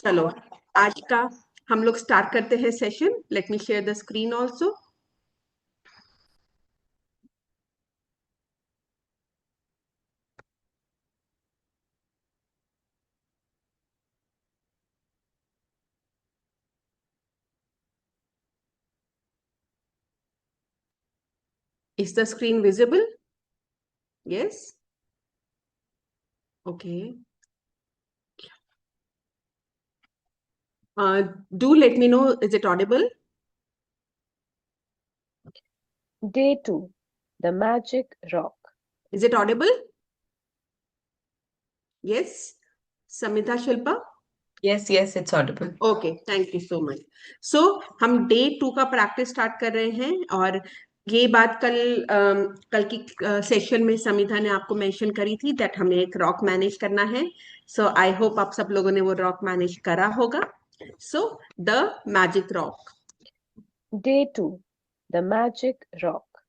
चलो, आज का हम लोग स्टार्ट करते हैं session. Let me share the screen also. Is the screen visible? Yes. Okay. Do let me know, is it audible? Day 2, The Magic Rock. Is it audible? Yes. Samita, Shilpa? Yes, it's audible. Okay, thank you so much. So हम day 2 का practice start कर रहे हैं। और ये बात कल की सेशन में समिता ने आपको मेंशन करी थी दैट हमें एक रॉक मैनेज करना है। सो आई होप आप सब लोगों ने वो रॉक मैनेज करा होगा। So the magic rock. Day 2, The Magic Rock.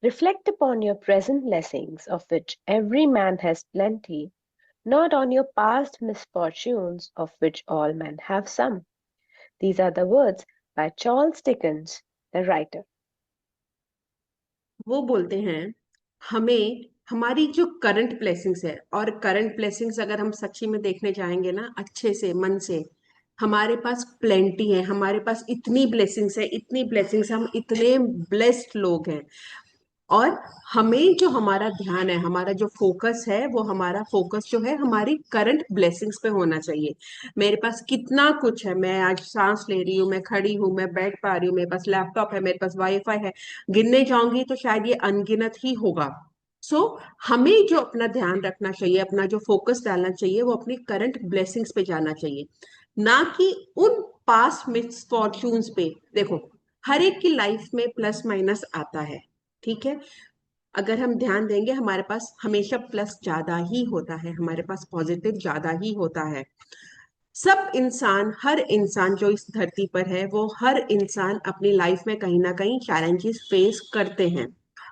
Reflect upon your present blessings, of which every man has plenty, not on your past misfortunes, of which all men have some. These are the words by Charles Dickens, the writer. वो बोलते हैं हमें हमारी जो current blessings है, और current blessings अगर हम सच्ची में देखने जाएंगे ना अच्छे से मन से, हमारे पास प्लेंटी है। हमारे पास इतनी ब्लेसिंग्स है, इतनी ब्लेसिंग्स, हम इतने ब्लेस्ड लोग हैं। और हमें जो हमारा ध्यान है, हमारा जो फोकस है, वो हमारा फोकस जो है हमारी करंट ब्लेसिंग्स पे होना चाहिए। मेरे पास कितना कुछ है, मैं आज सांस ले रही हूँ, मैं खड़ी हूँ, मैं बैठ पा रही हूँ, मेरे पास लैपटॉप है, मेरे पास वाईफाई है। गिनने जाऊंगी तो शायद ये अनगिनत ही होगा। सो हमें जो अपना ध्यान रखना चाहिए, अपना जो फोकस डालना चाहिए, वो अपनी करंट ब्लेसिंग्स पे जाना चाहिए, ना कि उन पास्ट मिसफॉर्चून्स पे। देखो, हर एक की लाइफ में प्लस माइनस आता है, ठीक है। अगर हम ध्यान देंगे, हमारे पास हमेशा प्लस ज्यादा ही होता है, हमारे पास पॉजिटिव ज्यादा ही होता है। सब इंसान, हर इंसान जो इस धरती पर है, वो हर इंसान अपनी लाइफ में कहीं ना कहीं चैलेंजेस फेस करते हैं।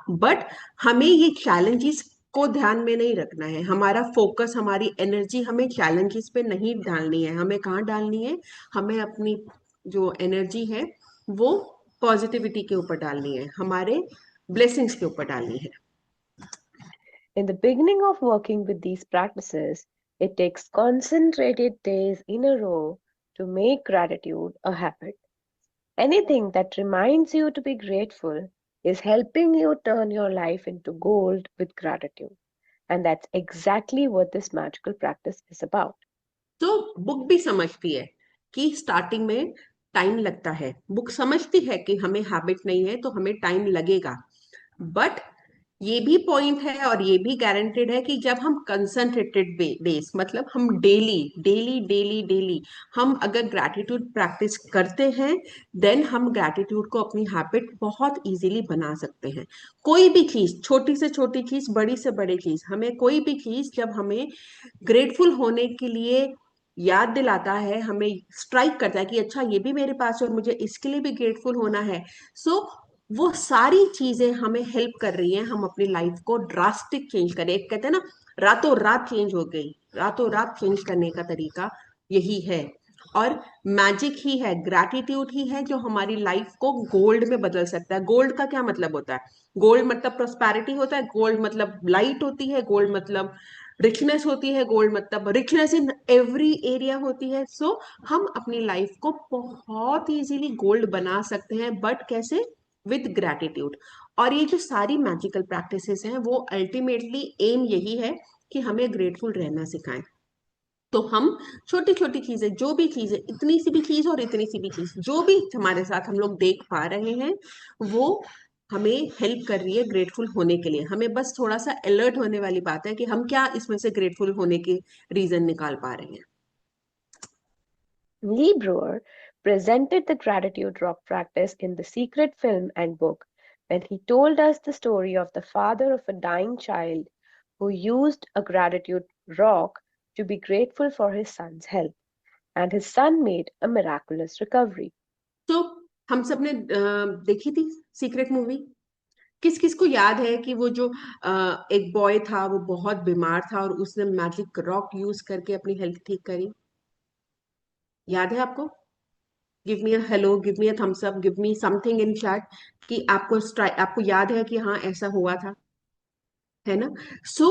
बट हमें ये चैलेंजेस को ध्यान में नहीं रखना है। हमारा फोकस, हमारी एनर्जी हमें चैलेंजेस पे नहीं डालनी है। हमें कहाँ डालनी है? हमें अपनी जो एनर्जी है वो पॉजिटिविटी के ऊपर डालनी है, हमारे ब्लेसिंग्स के ऊपर डालनी है। In the beginning of working with these practices, it takes concentrated days in a row to make gratitude a habit. Anything that reminds you to be grateful is helping you turn your life into gold with gratitude. And that's exactly what this magical practice is about. तो book भी समझती है कि starting में time लगता है। Book समझती है कि हमें हैबिट नहीं है तो हमें टाइम लगेगा। बट ये भी पॉइंट है और ये भी गारंटेड है कि जब हम कंसंट्रेटेड बेस, मतलब हम डेली डेली डेली डेली हम अगर ग्रैटिट्यूड प्रैक्टिस करते हैं, देन हम ग्रैटिट्यूड को अपनी हैबिट बहुत इजीली बना सकते हैं। कोई भी चीज, छोटी से छोटी चीज, बड़ी से बड़ी चीज, हमें कोई भी चीज जब हमें ग्रेटफुल होने के लिए याद दिलाता है, हमें स्ट्राइक करता है कि अच्छा ये भी मेरे पास है और मुझे इसके लिए भी ग्रेटफुल होना है। सो वो सारी चीजें हमें हेल्प कर रही हैं हम अपनी लाइफ को ड्रास्टिक चेंज करें। एक कहते हैं ना, रातों रात चेंज हो गई। रातों रात चेंज करने का तरीका यही है। और मैजिक ही है, ग्रैटिट्यूड ही है जो हमारी लाइफ को गोल्ड में बदल सकता है। गोल्ड का क्या मतलब होता है? गोल्ड मतलब प्रोस्पैरिटी होता है, गोल्ड मतलब लाइट होती है, गोल्ड मतलब रिचनेस होती है, गोल्ड मतलब रिचनेस इन एवरी एरिया होती है। सो हम अपनी लाइफ को बहुत इजीली गोल्ड बना सकते हैं, बट कैसे? With gratitude. और ये जो सारी मैजिकल प्रैक्टिसेस हैं, वो अल्टीमेटली एम यही है कि हमें ग्रेटफुल रहना सिखाएं। तो हम छोटी छोटी चीजें, जो भी चीजें, इतनी सी भी चीज और इतनी सी भी चीज, जो भी हमारे साथ हम लोग देख पा रहे हैं, वो हमें हेल्प कर रही है ग्रेटफुल होने के लिए। हमें बस थोड़ा सा अलर्ट होने वाली बात है कि हम क्या इसमें से ग्रेटफुल होने के रीजन निकाल पा रहे हैं। Lee Brewer presented the gratitude rock practice in The Secret film and book when he told us the story of the father of a dying child who used a gratitude rock to be grateful for his son's health, and his son made a miraculous recovery. तो हम सब ने देखी थी secret movie. किस किस को याद है कि वो जो एक बॉय था, वो बहुत बीमार था और उसने मैजिक रॉक यूज करके अपनी हेल्थ ठीक करी? याद है आपको? Give me a hello, give me a thumbs up, give me something in chat कि आपको याद है कि हाँ ऐसा हुआ था, है ना? सो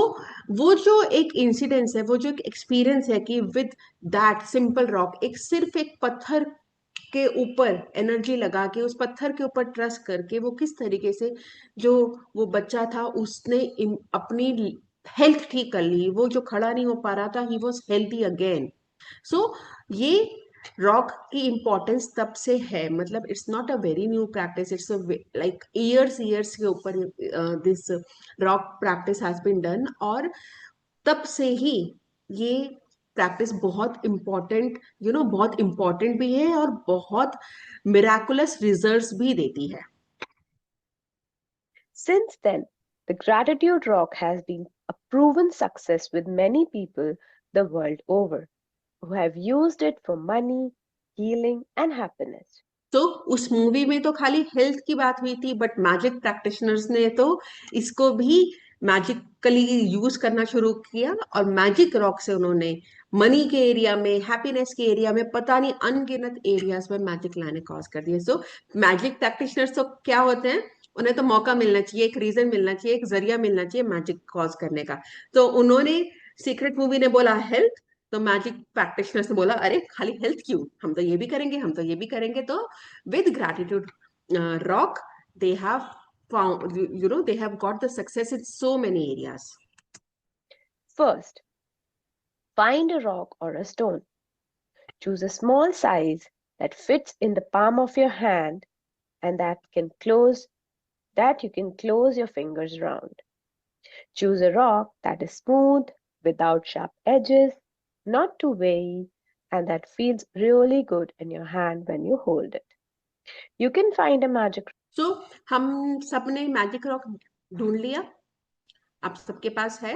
वो जो एक इंसिडेंस है, वो जो एक एक्सपीरियंस है कि विद दैट सिंपल रॉक, एक सिर्फ एक पत्थर के ऊपर एनर्जी लगा के, उस पत्थर के ऊपर ट्रस्ट करके, वो किस तरीके से जो वो बच्चा था उसने अपनी हेल्थ ठीक कर ली। वो जो खड़ा नहीं हो पा रहा था, he was healthy again. So ये रॉक की इम्पोर्टेंस तब से है, मतलब it's not a very new practice, it's like years years के ऊपर this rock practice has been done. और तब से ही ये प्रैक्टिस बहुत इम्पोर्टेंट, बहुत इम्पोर्टेंट भी है और बहुत मिराकुलस रिजल्ट्स भी देती है। Since then, the gratitude rock has been a proven success with many people the world over who have used it for money, healing, and happiness. तो उस मूवी में तो खाली हेल्थ की बात हुई थी, बट मैजिक प्रैक्टिशनर्स ने तो इसको भी मैजिकली यूज करना शुरू किया, और मैजिक रॉक से उन्होंने मनी के एरिया में, हैप्पीनेस के एरिया में, पता नहीं अनगिनत एरियाज में मैजिक लाने कॉज कर दिए। सो मैजिक प्रैक्टिशनर्स तो क्या होते हैं, उन्हें तो मौका मिलना चाहिए, एक रीजन मिलना चाहिए, एक जरिया मिलना चाहिए मैजिक कॉज करने का। तो उन्होंने, सीक्रेट मूवी ने बोला हेल्थ, तो मैजिक प्रैक्टिशनर्स ने बोला अरे खाली हेल्थ क्यों, हम तो ये भी करेंगे, हम तो ये भी करेंगे। तो with gratitude rock, they have found, they have got the success in so many areas. First, find a rock or a stone. Choose a small size that fits in the palm of your hand and that you can close your fingers round. Choose a rock that is smooth, without sharp edges, not too weighty, and that feels really good in your hand when you hold it. You can find a magic. So हम सबने magic rock ढूंढ लिया, आप सबके पास है।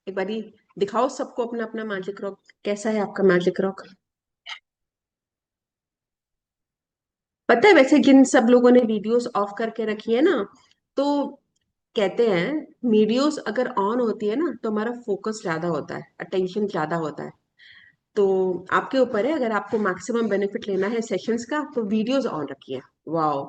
एक बारी दिखाओ सबको अपना अपना मैजिक रॉक, कैसा है आपका मैजिक रॉक? पता है वैसे जिन सब लोगों ने वीडियोस ऑफ करके रखी है ना, तो कहते हैं वीडियोस अगर ऑन होती है ना तो हमारा फोकस ज्यादा होता है, अटेंशन ज्यादा होता है। तो आपके ऊपर है, अगर आपको मैक्सिमम बेनिफिट लेना है सेशंस का तो वीडियोस ऑन रखिए। वाओ!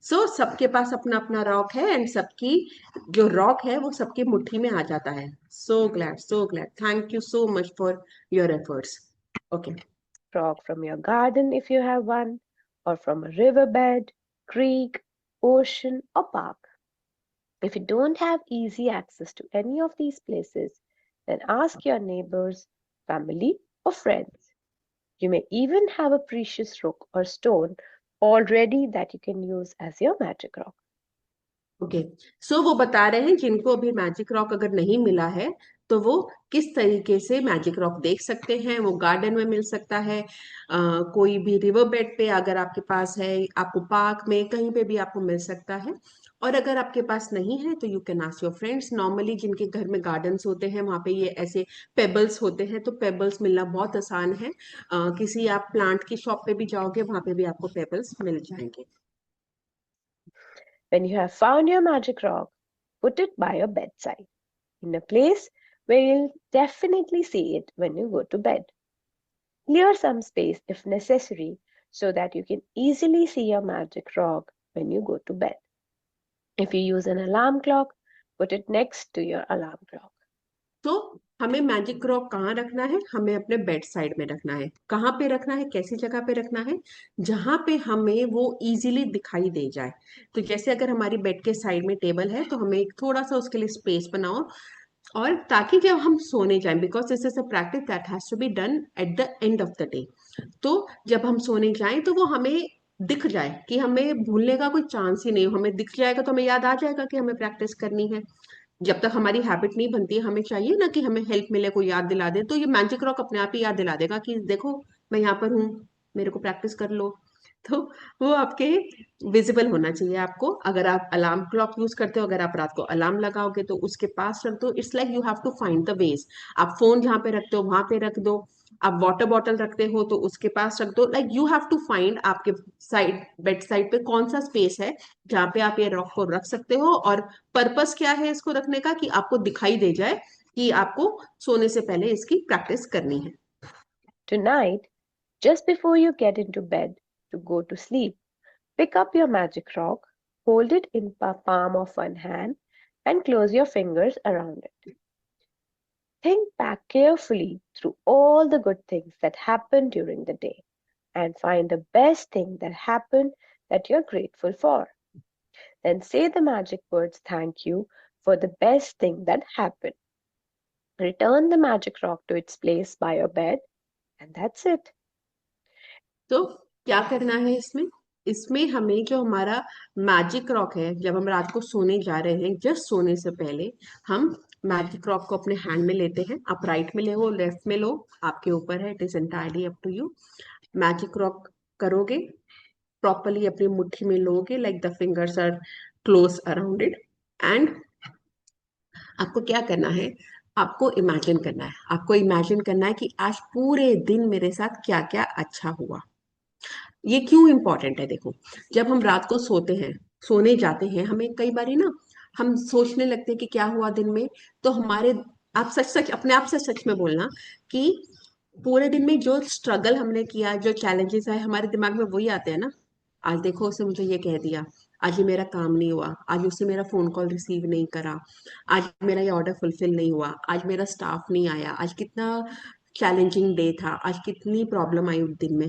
सो सबके पास अपना अपना रॉक है, एंड सबकी जो रॉक है वो सबकी मुट्ठी में आ जाता है। So glad, so glad, thank you so much for your efforts. Okay, Rock from your garden if you have one, or from a riverbed, creek, ocean, or park. If you don't have easy access to any of these places, then ask your neighbors, family, or friends. You may even have a precious rock or stone already that you can use as your magic rock. Okay. So वो बता रहे हैं जिनको अभी magic rock अगर नहीं मिला है तो वो किस तरीके से मैजिक रॉक देख सकते हैं। वो गार्डन में मिल सकता है, कोई भी रिवर बेड पे अगर आपके पास है, आपको पार्क में कहीं पे भी आपको मिल सकता है। और अगर आपके पास नहीं है तो you can ask your friends. Normally जिनके घर में गार्डन्स होते हैं वहां पे ये ऐसे पेबल्स होते हैं, तो पेबल्स मिलना बहुत आसान है। किसी आप प्लांट की शॉप पे भी जाओगे वहां पे भी आपको पेबल्स मिल जाएंगे। When you have found your magic rock, put it by your bedside, in a place where you'll definitely see it when you go to bed. Clear some space if necessary so that you can easily see your magic rock when you go to bed. If you use an alarm clock, put it next to your alarm clock. तो हमें magic rock कहाँ रखना है? हमें अपने bed side में रखना है। कहाँ पे रखना है, कैसी जगह पे रखना है? जहां पे हमें वो इजीली दिखाई दे जाए। तो जैसे अगर हमारी बेड के साइड में टेबल है तो हमें एक थोड़ा सा उसके लिए स्पेस बनाओ, और ताकि जब हम सोने जाएं, because this is a practice that has to be done at the end of the day. तो जब हम सोने जाएं तो वो हमें दिख जाए, कि हमें भूलने का कोई चांस ही नहीं हो। हमें दिख जाएगा तो हमें याद आ जाएगा कि हमें प्रैक्टिस करनी है। जब तक हमारी हैबिट नहीं बनती है, हमें चाहिए ना कि हमें हेल्प मिले, कोई याद दिला दे। तो ये मैजिक रॉक अपने आप ही याद दिला देगा कि देखो मैं यहाँ पर हूँ, मेरे को प्रैक्टिस कर लो। तो वो आपके विजिबल होना चाहिए आपको। अगर आप अलार्म क्लॉक यूज करते हो, अगर आप रात को अलार्म लगाओगे तो उसके पास रख दो। It's like you have to find the wedge. आप फोन जहाँ पे रखते हो वहां पे रख दो, आप वाटर बॉटल रखते हो तो उसके पास रख दो। Like you have to find आपके साइड, बेड साइड पे कौन सा स्पेस है जहाँ पे आप ये रॉक को रख सकते हो। और पर्पस क्या है इसको रखने का, कि आपको दिखाई दे जाए कि आपको सोने से पहले इसकी प्रैक्टिस करनी है। Tonight, Just before you get into bed to go to sleep, pick up your magic rock, hold it in the palm of one hand, and close your fingers around it. Think back carefully through all the good things that happened during the day and find the best thing that happened that you're grateful for. Then say the magic words thank you for the best thing that happened. Return the magic rock to its place by your bed, and that's it. तो क्या करना है इसमें? इसमें हमें जो हमारा magic rock है, जब हम रात को सोने जा रहे हैं, जस्ट सोने से पहले हम मैजिक रॉक को अपने हैंड में लेते हैं। आप राइट में लो, लेफ्ट में लो, आपके ऊपर है, it is entirely up to you. Magic rock करोगे, प्रॉपरली अपनी मुट्ठी में लोगे, like the fingers are close around it. And आपको क्या करना है? आपको इमेजिन करना है, आपको इमेजिन करना है कि आज पूरे दिन मेरे साथ क्या क्या अच्छा हुआ। ये क्यों इंपॉर्टेंट है? देखो, जब हम रात को सोते हैं, सोने जाते हैं, हमें कई बारी ना हम सोचने लगते हैं कि क्या हुआ दिन में। तो हमारे, आप सच सच अपने आप से सच में बोलना कि पूरे दिन में जो स्ट्रगल हमने किया, जो चैलेंजेस आए, हमारे दिमाग में वही आते हैं ना। आज देखो उसने मुझे ये कह दिया, आज ये मेरा काम नहीं हुआ, आज उसने मेरा फोन कॉल रिसीव नहीं करा, आज मेरा ये ऑर्डर फुलफिल नहीं हुआ, आज मेरा स्टाफ नहीं आया, आज कितना चैलेंजिंग डे था, आज कितनी प्रॉब्लम आई उस दिन में।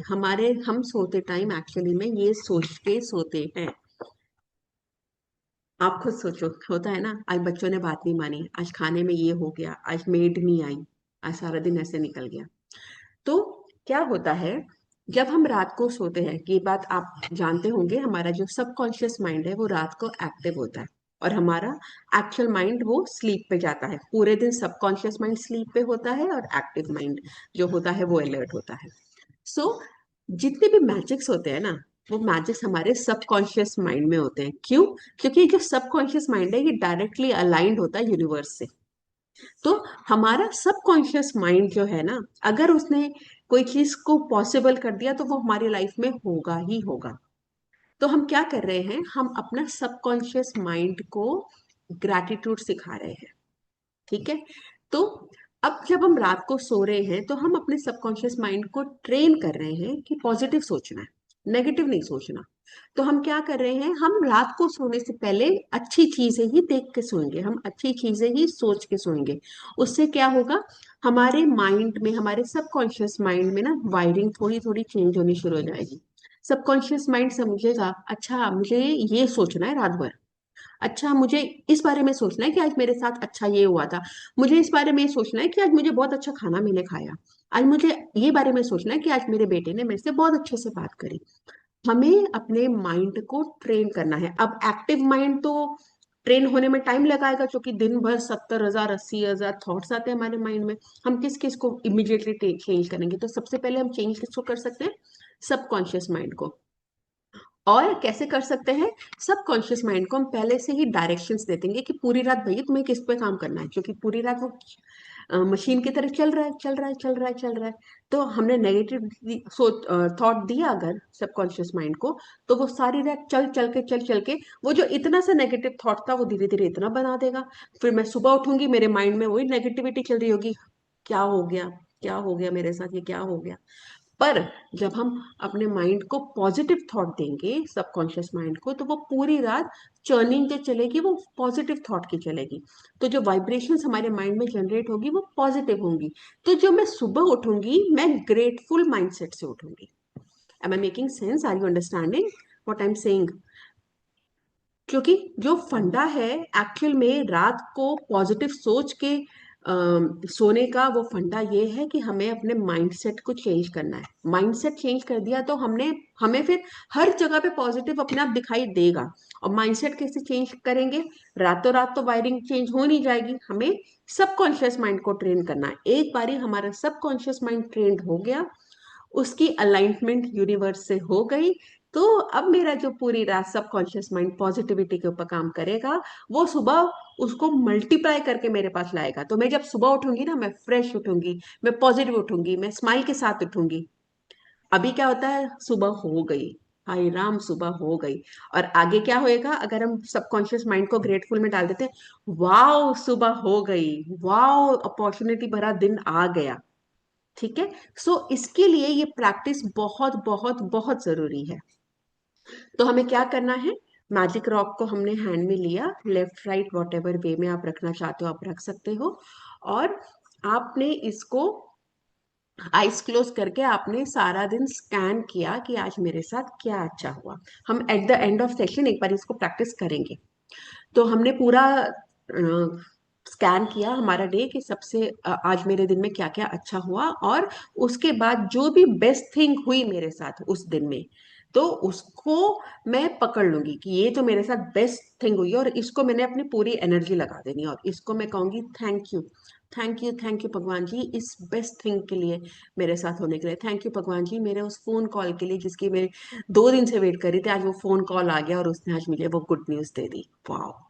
हम सोते टाइम एक्चुअली में ये सोच के सोते हैं। आप खुद सोचो, होता है ना, आज बच्चों ने बात नहीं मानी, आज खाने में ये हो गया, आज मेड नहीं आई, आज सारा दिन ऐसे निकल गया। तो क्या होता है, जब हम रात को सोते हैं, ये बात आप जानते होंगे, हमारा जो सबकॉन्शियस माइंड है वो रात को एक्टिव होता है और हमारा एक्चुअल माइंड वो स्लीप पे जाता है। पूरे दिन सबकॉन्शियस माइंड स्लीप पे होता है और एक्टिव माइंड जो होता है वो अलर्ट होता है। सो जितने भी मैजिक्स होते हैं ना, वो मैजिक्स हमारे सबकॉन्शियस माइंड में होते हैं। क्यों? क्योंकि जो सबकॉन्शियस माइंड है ये डायरेक्टली अलाइंड होता है यूनिवर्स से। तो हमारा सबकॉन्शियस माइंड जो है ना, अगर उसने कोई चीज को पॉसिबल कर दिया तो वो हमारी लाइफ में होगा ही होगा। तो हम क्या कर रहे हैं, हम अपना सबकॉन्शियस माइंड को ग्रैटिट्यूड सिखा रहे हैं। ठीक है? तो अब जब हम रात को सो रहे हैं तो हम अपने सबकॉन्शियस माइंड को ट्रेन कर रहे हैं कि पॉजिटिव सोचना है, नेगेटिव नहीं सोचना। तो हम क्या कर रहे हैं, हम रात को सोने से पहले अच्छी चीजें ही देख के सोएंगे, हम अच्छी चीजें ही सोच के सोएंगे। उससे क्या होगा, हमारे माइंड में, हमारे सबकॉन्शियस माइंड में ना वायरिंग थोड़ी थोड़ी चेंज होनी शुरू हो जाएगी। सबकॉन्शियस माइंड समझेगा, अच्छा मुझे ये सोचना है रात भर, अच्छा मुझे इस बारे में सोचना है कि आज मेरे साथ अच्छा ये हुआ था, मुझे इस बारे में सोचना है कि आज मुझे बहुत अच्छा खाना मैंने खाया, आज मुझे ये बारे में सोचना है कि आज मेरे बेटे ने मेरे से बहुत अच्छे से बात करी। हमें अपने माइंड को ट्रेन करना है। अब एक्टिव माइंड तो ट्रेन होने में टाइम लगाएगा, क्योंकि दिन भर 70,000 80,000 थॉट्स आते हैं हमारे माइंड में। हम किस किस को इमिडिएटली चेंज करेंगे? तो सबसे पहले हम चेंज किसको कर सकते हैं? सबकॉन्शियस माइंड को। और कैसे कर सकते हैं? सबकॉन्शियस माइंड को हम पहले से ही डायरेक्शंस दे देंगे कि पूरी रात भैया तुम्हें किस पे काम करना है, क्योंकि पूरी रात वो मशीन की तरह चल रहा है, चल रहा है, चल रहा है, चल रहा है। तो हमने नेगेटिव सोच, थॉट दिया अगर सबकॉन्शियस माइंड को, तो वो सारी रात चल चल के वो जो इतना सा नेगेटिव थॉट था वो धीरे धीरे इतना बना देगा। फिर मैं सुबह उठूंगी, मेरे माइंड में वही नेगेटिविटी चल रही होगी, क्या हो गया, क्या हो गया मेरे साथ, ये क्या हो गया। पर जब हम अपने माइंड को पॉजिटिव थॉट देंगे, सबकॉन्शियस माइंड को, तो वो पूरी रात चर्निंग जो चलेगी वो पॉजिटिव थॉट की चलेगी। तो जो वाइब्रेशंस हमारे माइंड में जनरेट होगी वो पॉजिटिव होंगी। तो जो मैं सुबह उठूंगी, मैं ग्रेटफुल माइंडसेट से उठूंगी। Am I making sense? Are you understanding what I am saying? क्योंकि जो फंडा है एक्चुअल में रात को पॉजिटिव सोच के सोने का, वो फंडा ये है कि हमें अपने माइंडसेट को चेंज करना है। माइंडसेट चेंज कर दिया तो हमने हमें फिर हर जगह पे पॉजिटिव अपने आप दिखाई देगा। और माइंडसेट कैसे चेंज करेंगे? रातों रात तो वायरिंग चेंज हो नहीं जाएगी, हमें सबकॉन्शियस माइंड को ट्रेन करना है। एक बारी हमारा सबकॉन्शियस माइंड ट्रेंड हो गया, उसकी अलाइनमेंट यूनिवर्स से हो गई, तो अब मेरा जो पूरी रात सबकॉन्शियस माइंड पॉजिटिविटी के ऊपर काम करेगा, वो सुबह उसको मल्टीप्लाई करके मेरे पास लाएगा। तो मैं जब सुबह उठूंगी ना, मैं फ्रेश उठूंगी, मैं पॉजिटिव उठूंगी, मैं स्माइल के साथ उठूंगी। अभी क्या होता है, सुबह हो गई, हाय राम सुबह हो गई। और आगे क्या होएगा, अगर हम सबकॉन्शियस माइंड को ग्रेटफुल में डाल देते हैं, वाओ सुबह हो गई, वाओ अपॉर्चुनिटी भरा दिन आ गया। ठीक है। सो इसके लिए ये प्रैक्टिस बहुत बहुत बहुत जरूरी है। तो हमें क्या करना है, मैजिक रॉक को हमने हैंड में लिया, लेफ्ट राइट वॉट एवर वे में आप रखना चाहते हो आप रख सकते हो, और आपने इसको आइज क्लोज करके आपने सारा दिन स्कैन किया कि आज मेरे साथ क्या अच्छा हुआ। हम eight the end of session एक बार इसको प्रैक्टिस करेंगे। तो हमने पूरा स्कैन किया हमारा डे कि सबसे आज मेरे दिन में क्या क्या अच्छा हुआ, और उसके बाद जो भी बेस्ट थिंग हुई मेरे साथ उस दिन में, तो उसको मैं पकड़ लूंगी कि ये तो मेरे साथ बेस्ट थिंग हुई है, और इसको मैंने अपनी पूरी एनर्जी लगा देनी है, और इसको मैं कहूंगी thank you, thank you, thank you भगवान जी इस बेस्ट थिंग के लिए, मेरे साथ होने के लिए थैंक यू भगवान जी, मेरे उस फोन कॉल के लिए जिसकी मैं 2 दिन से वेट कर रही थी, आज वो फोन कॉल आ गया और उसने आज मुझे वो गुड न्यूज दे दी, वाह।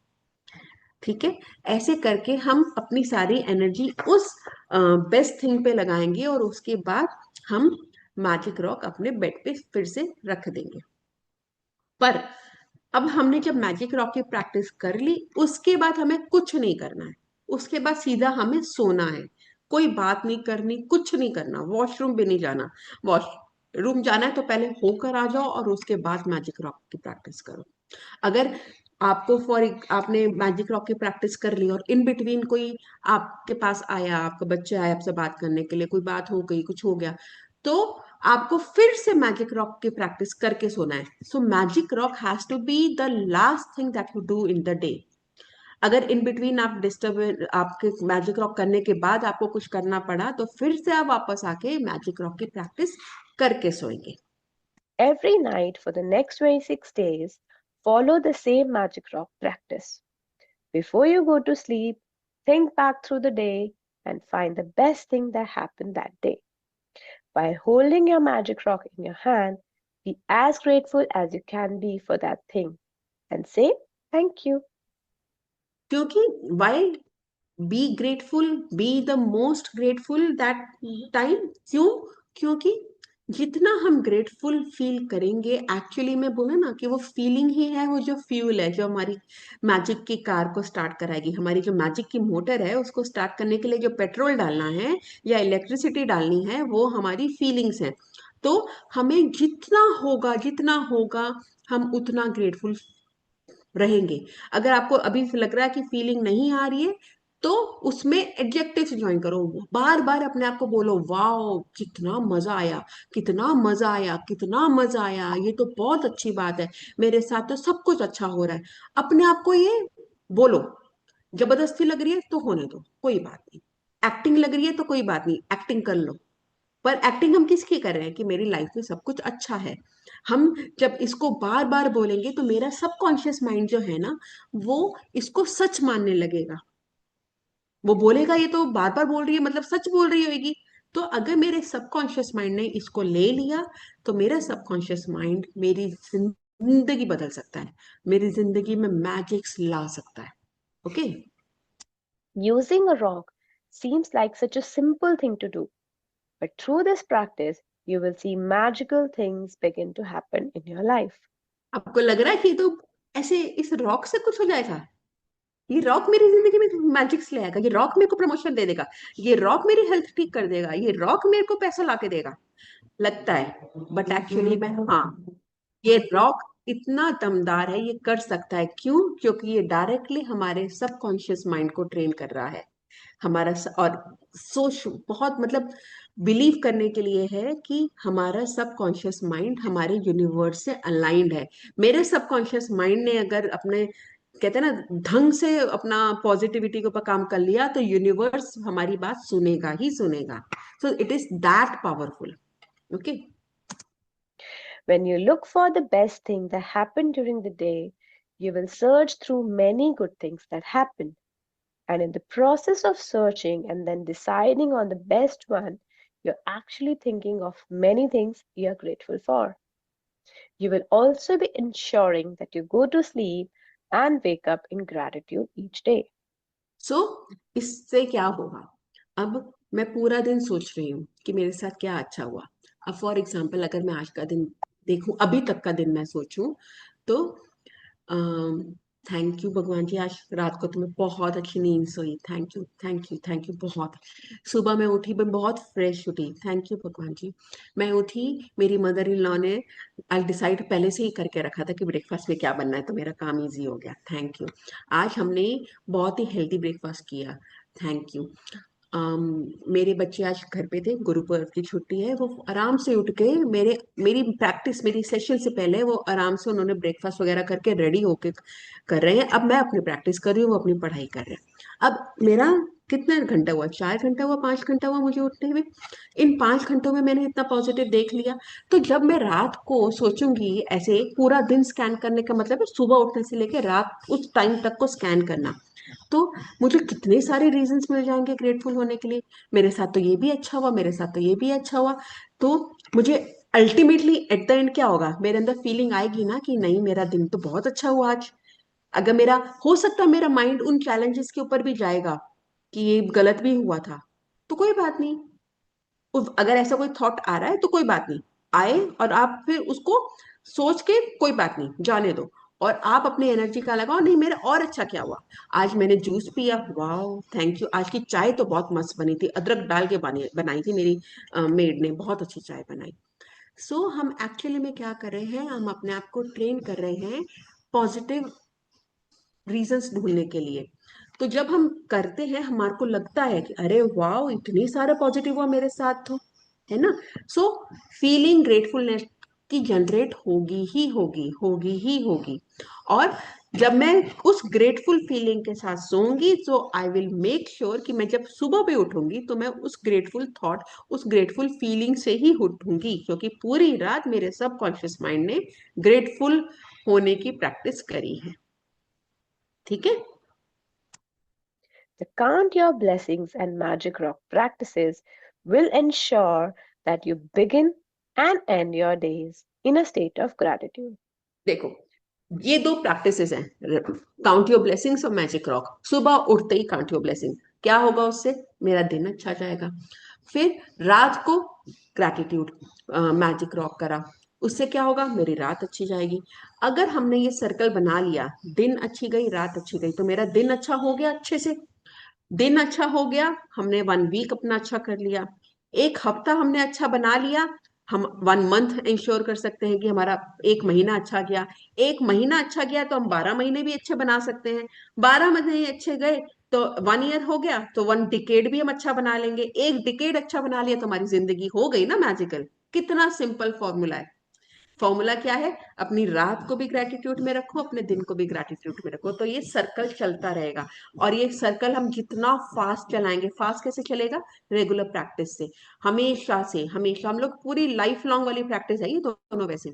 ठीक है। ऐसे करके हम अपनी सारी एनर्जी उस बेस्ट थिंग पे लगाएंगे, और उसके बाद हम मैजिक रॉक अपने बेड पे फिर से रख देंगे। पर अब हमने जब मैजिक रॉक की प्रैक्टिस कर ली, उसके बाद हमें कुछ नहीं करना है। उसके बाद सीधा हमें सोना है, कोई बात नहीं करनी, कुछ नहीं करना, वॉशरूम भी नहीं जाना। वॉशरूम जाना है तो पहले होकर आ जाओ और उसके बाद मैजिक रॉक की प्रैक्टिस करो। अगर आपको आपने मैजिक रॉक की प्रैक्टिस कर ली और इन बिटवीन कोई आपके पास आया, आपका बच्चा आया आपसे बात करने के लिए, कोई बात हो गई, कुछ हो गया, तो आपको फिर से मैजिक रॉक की प्रैक्टिस करके सोना है। So magic rock has to be the last thing that you do in the day. अगर इन बिटवीन आप डिस्टर्ब आपके मैजिक रॉक करने के बाद आपको कुछ करना पड़ा, तो फिर से आप वापस आके मैजिक रॉक की प्रैक्टिस करके सोएंगे। Every night for the next 26 days, follow the same magic rock practice. Before you go to sleep, think back through the day and find the best thing that happened that day. By holding your magic rock in your hand, be as grateful as you can be for that thing and say thank you. क्योंकि why be grateful, be the most grateful that time, क्यों? क्योंकि जितना हम grateful feel करेंगे, actually में बोला ना कि वो फीलिंग ही है, वो जो फ्यूल है जो हमारी मैजिक की कार को स्टार्ट कराएगी। हमारी जो मैजिक की मोटर है उसको स्टार्ट करने के लिए जो पेट्रोल डालना है या इलेक्ट्रिसिटी डालनी है, वो हमारी फीलिंग्स हैं। तो हमें जितना होगा हम उतना ग्रेटफुल रहेंगे। अगर आपको अभी लग रहा है कि फीलिंग नहीं आ रही है, तो उसमें एडजेक्टिव ज्वाइन करो, बार बार अपने आप को बोलो वाओ कितना मजा आया, कितना मजा आया, कितना मजा आया, ये तो बहुत अच्छी बात है, मेरे साथ तो सब कुछ अच्छा हो रहा है। अपने आप को ये बोलो। जबरदस्ती लग रही है तो होने दो, कोई बात नहीं। एक्टिंग लग रही है तो कोई बात नहीं, एक्टिंग कर लो। पर एक्टिंग हम किसकी कर रहे हैं कि मेरी लाइफ में सब कुछ अच्छा है। हम जब इसको बार बार बोलेंगे तो मेरा सबकॉन्शियस माइंड जो है ना, वो इसको सच मानने लगेगा। वो बोलेगा ये तो बार बार बोल रही है मतलब सच बोल रही होगी। तो अगर मेरे सबकॉन्शियस माइंड ने इसको ले लिया, तो मेरा सबकॉन्शियस माइंड मेरी जिंदगी बदल सकता है, मेरी जिंदगी में मैजिक्स ला सकता है। Okay. Using a rock seems like such a simple thing to do, but through this practice, you will see magical things begin to happen in your life. आपको लग रहा है कि ये तो ऐसे इस रॉक से कुछ हो जाएगा, ये रॉक मेरी जिंदगी में मैजिक्स ले आएगा, ये रॉक मेरे को प्रमोशन दे देगा, ये रॉक मेरी हेल्थ ठीक कर देगा, ये रॉक मेरे को पैसा ला के देगा, लगता है। बट एक्चुअली में हाँ, ये रॉक इतना दमदार है, ये कर सकता है। क्यों? क्योंकि ये डायरेक्टली हमारे सबकॉन्शियस माइंड को ट्रेन कर रहा है। और सोच बहुत मतलब बिलीव करने के लिए है कि हमारा सबकॉन्शियस माइंड हमारे यूनिवर्स से अलाइंड है। मेरे सबकॉन्शियस माइंड ने अगर अपने कहते हैं ना ढंग से अपना पॉजिटिविटी के ऊपर काम कर लिया, तो यूनिवर्स हमारी बात सुनेगा ही सुनेगा। So it is that powerful. Okay. When you look for the best thing that happened during the day, you will search through many good things that happened. And in the process of searching and then deciding on the best one, you're actually thinking of many things you're grateful for. You will also be ensuring that you go to sleep and wake up in gratitude each day. सो इससे क्या होगा? अब मैं पूरा दिन सोच रही हूँ कि मेरे साथ क्या अच्छा हुआ। अब फॉर एग्जाम्पल अगर मैं आज का दिन देखूं, अभी तक का दिन मैं सोचूं, तो थैंक यू भगवान जी, आज रात को तुम्हें बहुत अच्छी नींद सोई। Thank you, thank you, thank you बहुत। सुबह मैं उठी, मैं बहुत फ्रेश उठी। थैंक यू भगवान जी। मैं उठी, मेरी मदर इन लॉ ने आज डिसाइड पहले से ही करके रखा था कि ब्रेकफास्ट में क्या बनना है, तो मेरा काम इजी हो गया। Thank you. आज हमने बहुत ही हेल्दी ब्रेकफास्ट किया। Thank you. मेरे बच्चे आज घर पे थे, गुरुपर्व की छुट्टी है, वो आराम से उठ के मेरी प्रैक्टिस, मेरी सेशन से पहले वो आराम से उन्होंने ब्रेकफास्ट वगैरह करके रेडी होके कर रहे हैं। अब मैं अपनी प्रैक्टिस कर रही हूँ, वो अपनी पढ़ाई कर रहे हैं। अब मेरा कितना घंटा हुआ, 4 घंटा हुआ, 5 घंटा हुआ मुझे उठते हुए। इन 5 घंटों में मैंने इतना पॉजिटिव देख लिया। तो जब मैं रात को सोचूंगी, ऐसे पूरा दिन स्कैन करने का मतलब है सुबह उठने से लेकर रात उस टाइम तक को स्कैन करना, तो मुझे कितने सारे रीजंस मिल जाएंगे ग्रेटफुल होने के लिए। मेरे साथ तो ये भी अच्छा हुआ, मेरे साथ तो ये भी अच्छा हुआ। तो मुझे अल्टीमेटली एट द एंड क्या होगा, मेरे अंदर फीलिंग आएगी ना कि नहीं, मेरा दिन तो बहुत अच्छा हुआ आज। अगर मेरा, हो सकता है मेरा माइंड उन चैलेंजेस के ऊपर भी जाएगा कि ये गलत भी हुआ था, तो कोई बात नहीं। अगर ऐसा कोई थॉट आ रहा है तो कोई बात नहीं, आए, और आप फिर उसको सोच के कोई बात नहीं, जाने दो। और आप अपनी एनर्जी का लगाओ, नहीं मेरा और अच्छा क्या हुआ। आज मैंने जूस पिया, वाह थैंक यू। आज की चाय तो बहुत मस्त बनी थी, अदरक डाल के बनाई थी मेरी मेड ने, बहुत अच्छी चाय बनाई। सो हम एक्चुअली में क्या कर रहे हैं, हम अपने आप को ट्रेन कर रहे हैं पॉजिटिव रीजंस ढूंढने के लिए। तो जब हम करते हैं, हमारे को लगता है कि अरे वाह, इतनी सारे पॉजिटिव हुआ मेरे साथ, तो है ना। सो फीलिंग ग्रेटफुलनेस की जनरेट होगी ही होगी, होगी ही होगी। और जब मैं उस ग्रेटफुल फीलिंग के साथ सोऊंगी, तो आई विल मेक श्योर कि मैं जब सुबह पे उठूंगी तो मैं उस ग्रेटफुल थॉट, उस ग्रेटफुल फीलिंग से ही उठूंगी, क्योंकि पूरी रात मेरे सबकॉन्शियस माइंड ने ग्रेटफुल होने की प्रैक्टिस करी है। ठीक है। The Count Your Blessings and Magic Rock practices will ensure that you begin and end your days in a state of gratitude. देखो, ये दो प्रैक्टिसेस हैं, काउंट योर ब्लेसिंग्स और मैजिक रॉक। सुबह उठते ही काउंट योर ब्लेसिंग, क्या होगा उससे, मेरा दिन अच्छा जाएगा। फिर रात को ग्रैटिट्यूड, मैजिक रॉक करा, उससे क्या होगा, मेरी रात अच्छी जाएगी। अगर हमने ये सर्कल बना लिया, दिन अच्छी गई रात अच्छी गई, तो मेरा दिन अच्छा हो गया अच्छे से। दिन अच्छा हो गया, हमने 1 वीक अपना अच्छा कर लिया। एक हफ्ता हमने अच्छा बना लिया, हम 1 मंथ इंश्योर कर सकते हैं कि हमारा 1 महीना अच्छा गया। 1 महीना अच्छा गया तो हम 12 महीने भी अच्छे बना सकते हैं। 12 महीने अच्छे गए तो 1 ईयर हो गया, तो 1 डिकेड भी हम अच्छा बना लेंगे। 1 डिकेड अच्छा बना लिया तो हमारी जिंदगी हो गई ना मैजिकल। कितना सिंपल फॉर्मूला है। फॉर्मूला क्या है, अपनी रात को भी ग्रैटिट्यूड में रखो, अपने दिन को भी ग्रैटिट्यूड में रखो, तो ये सर्कल चलता रहेगा। और ये सर्कल हम जितना फास्ट चलाएंगे, फास्ट कैसे चलेगा, रेगुलर प्रैक्टिस से, हमेशा से हमेशा। हम लोग पूरी लाइफ लॉन्ग वाली प्रैक्टिस है ये दोनों वैसे।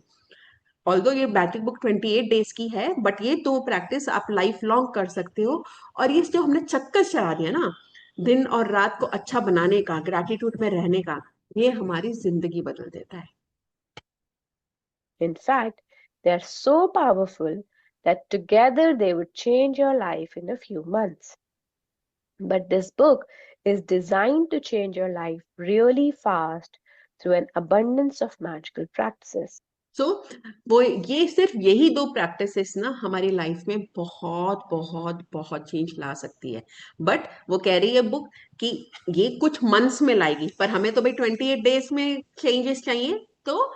ऑल्दो ये बैटिक बुक 28 डेज की है, बट ये दो प्रैक्टिस आप लाइफ लॉन्ग कर सकते हो। और ये जो हमने चक्कर चला दिया ना, दिन और रात को अच्छा बनाने का, ग्रैटिट्यूड में रहने का, ये हमारी जिंदगी बदल देता है। In fact, they are so powerful that together they would change your life in a few months. But this book is designed to change your life really fast through an abundance of magical practices. सो वो ये सिर्फ यही दो practices ना हमारी life में बहुत बहुत बहुत चेंज ला सकती है। बट वो कह रही है बुक कि ये कुछ मंथ्स में लाएगी, पर हमें तो भाई 28 डेज में चेंजेस चाहिए। तो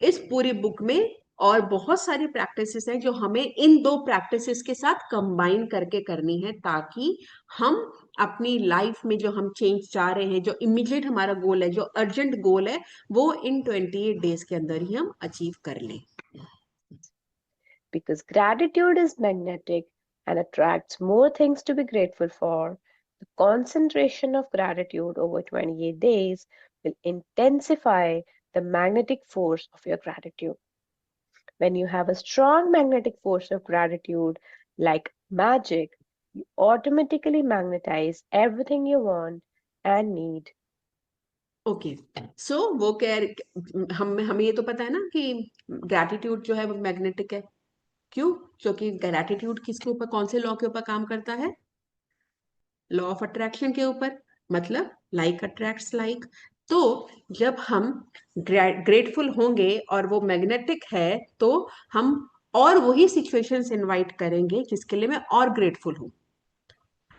इस पूरी बुक में और बहुत सारी प्रैक्टिसेस हैं जो हमें इन दो प्रैक्टिसेस के साथ कंबाइन करके करनी है, ताकि हम अपनी लाइफ में जो हम चेंज चाह रहे हैं, जो इमीडिएट हमारा गोल है, जो अर्जेंट गोल है, वो इन 28 डेज के अंदर ही हम अचीव कर लें। Because gratitude is magnetic and attracts more things to be grateful for, the concentration of gratitude over 28 days will intensify the magnetic force of your gratitude. When you have a strong magnetic force of gratitude, like magic, you automatically magnetize everything you want and need. Okay. So वो कह, हमें ये तो पता है ना कि gratitude जो है वो मैग्नेटिक है। क्यों? क्योंकि ग्रैटिट्यूड किसके ऊपर, कौन से लॉ के ऊपर काम करता है, लॉ ऑफ अट्रैक्शन के ऊपर। मतलब लाइक अट्रैक्ट्स लाइक। तो जब हम ग्रेटफुल होंगे और वो मैग्नेटिक है, तो हम और वही सिचुएशंस इनवाइट करेंगे जिसके लिए मैं और ग्रेटफुल हूँ।